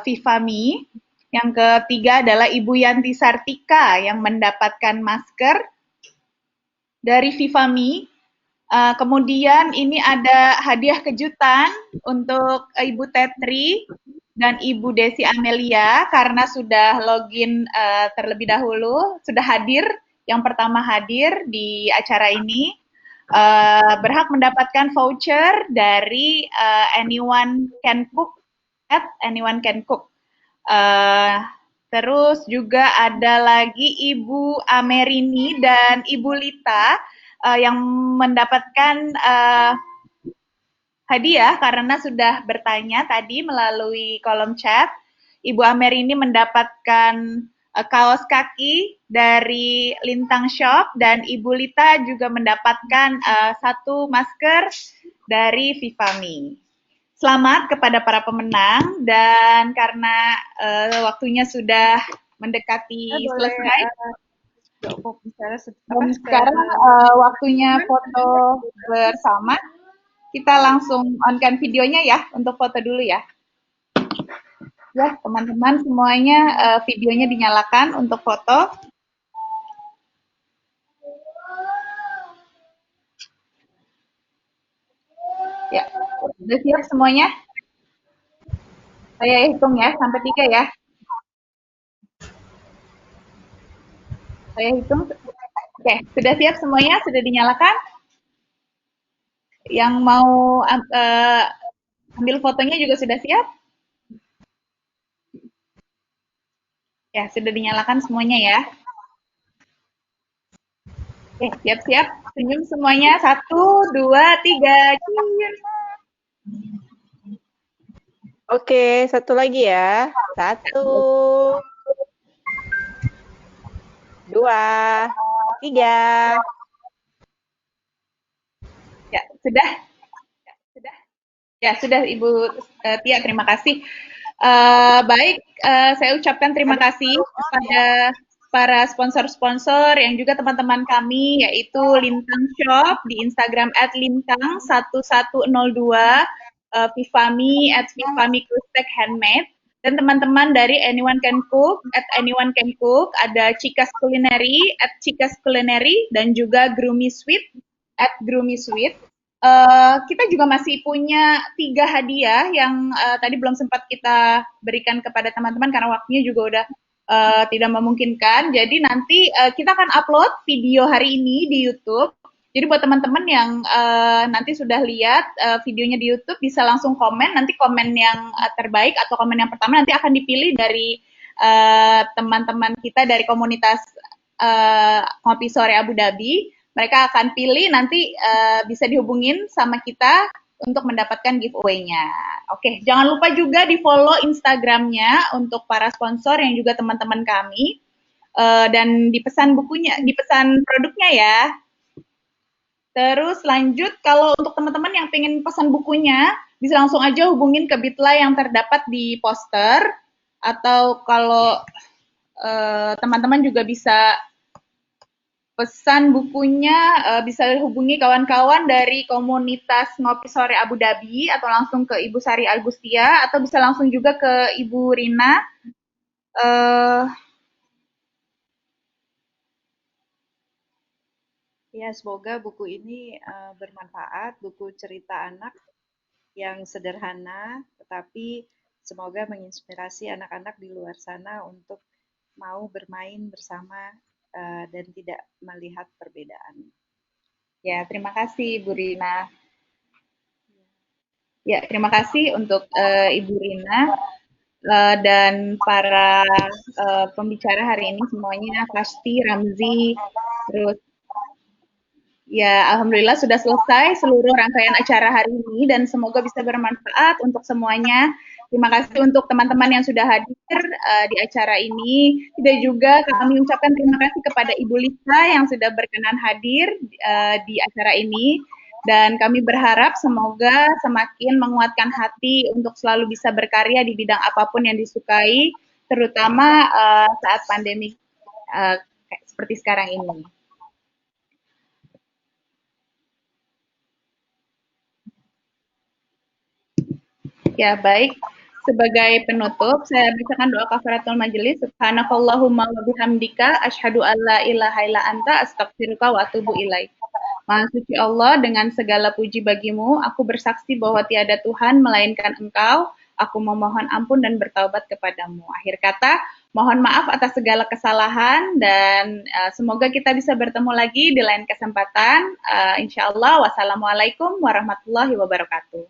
Speaker 1: Vivami. Yang ketiga adalah Ibu Yanti Sartika yang mendapatkan masker dari Vivami. Kemudian ini ada hadiah kejutan untuk Ibu Tetri dan Ibu Desi Amelia karena sudah login terlebih dahulu, sudah hadir, yang pertama hadir di acara ini, berhak mendapatkan voucher dari Anyone Can Cook at Anyone Can Cook. Terus juga ada lagi Ibu Amerini dan Ibu Lita yang mendapatkan hadiah karena sudah bertanya tadi melalui kolom chat. Ibu Amerini mendapatkan kaos kaki dari Lintang Shop dan Ibu Lita juga mendapatkan satu masker dari Vivami. Selamat kepada para pemenang, dan karena waktunya sudah mendekati selesai, dan sekarang waktunya foto bersama. Kita langsung on-cam videonya ya, untuk foto dulu ya. Ya, teman-teman semuanya videonya dinyalakan untuk foto. Ya, sudah siap semuanya? Saya hitung ya, sampai 3 ya. Saya hitung. Oke, sudah siap semuanya? Sudah dinyalakan? Yang mau ambil fotonya juga sudah siap? Ya, sudah dinyalakan semuanya ya. Oke, siap-siap. Senyum semuanya. 1, 2, 3. Cheers.
Speaker 12: Oke, satu lagi ya. 1, 2, 3.
Speaker 1: Ya, sudah. Ya, sudah Ibu Tia, terima kasih. Baik, saya ucapkan terima kasih kepada para sponsor-sponsor yang juga teman-teman kami, yaitu Lintang Shop di Instagram @lintang1102, Vivami @Vivami Krustek Handmade, dan teman-teman dari Anyone Can Cook, ada Chikas Culinary, @Chikas Culinary, dan juga Groomy Sweet, @Groomy Sweet. Kita juga masih punya 3 hadiah yang tadi belum sempat kita berikan kepada teman-teman karena waktunya juga udah tidak memungkinkan. Jadi nanti kita akan upload video hari ini di YouTube. Jadi buat teman-teman yang nanti sudah lihat videonya di YouTube bisa langsung komen. Nanti komen yang terbaik atau komen yang pertama nanti akan dipilih dari teman-teman kita dari komunitas Ngopi Sore Abu Dhabi. Mereka akan pilih nanti bisa dihubungin sama kita untuk mendapatkan giveaway-nya. Oke, jangan lupa juga di-follow Instagram-nya untuk para sponsor yang juga teman-teman kami. Dan dipesan bukunya, dipesan produknya ya. Terus lanjut, kalau untuk teman-teman yang pengen pesan bukunya, bisa langsung aja hubungin ke Bitly yang terdapat di poster. Atau kalau teman-teman juga bisa pesan bukunya, bisa hubungi kawan-kawan dari komunitas Ngopi Sore Abu Dhabi, atau langsung ke Ibu Sari Agustia, atau bisa langsung juga ke Ibu Rina.
Speaker 3: Ya, semoga buku ini bermanfaat, buku cerita anak yang sederhana, tetapi semoga menginspirasi anak-anak di luar sana untuk mau bermain bersama dan tidak melihat perbedaan.
Speaker 1: Ya, terima kasih Ibu Rina. Ya, terima kasih untuk Ibu Rina dan para pembicara hari ini semuanya, Fasti, Ramzi, terus ya, alhamdulillah sudah selesai seluruh rangkaian acara hari ini dan semoga bisa bermanfaat untuk semuanya. Terima kasih untuk teman-teman yang sudah hadir di acara ini. Tidak juga kami ucapkan terima kasih kepada Ibu Lisa yang sudah berkenan hadir di acara ini. Dan kami berharap semoga semakin menguatkan hati untuk selalu bisa berkarya di bidang apapun yang disukai, terutama saat pandemi seperti sekarang ini. Ya, baik. Sebagai penutup, saya bacakan doa kafaratul majelis. Subhanakallahumma wa bihamdika asyhadu an la ilaha illa anta astaghfiruka wa atubu ilaik. Maha suci Allah, dengan segala puji bagimu, aku bersaksi bahwa tiada Tuhan melainkan Engkau. Aku memohon ampun dan bertaubat kepadamu. Akhir kata, mohon maaf atas segala kesalahan dan semoga kita bisa bertemu lagi di lain kesempatan. Insya Allah, wassalamualaikum warahmatullahi wabarakatuh.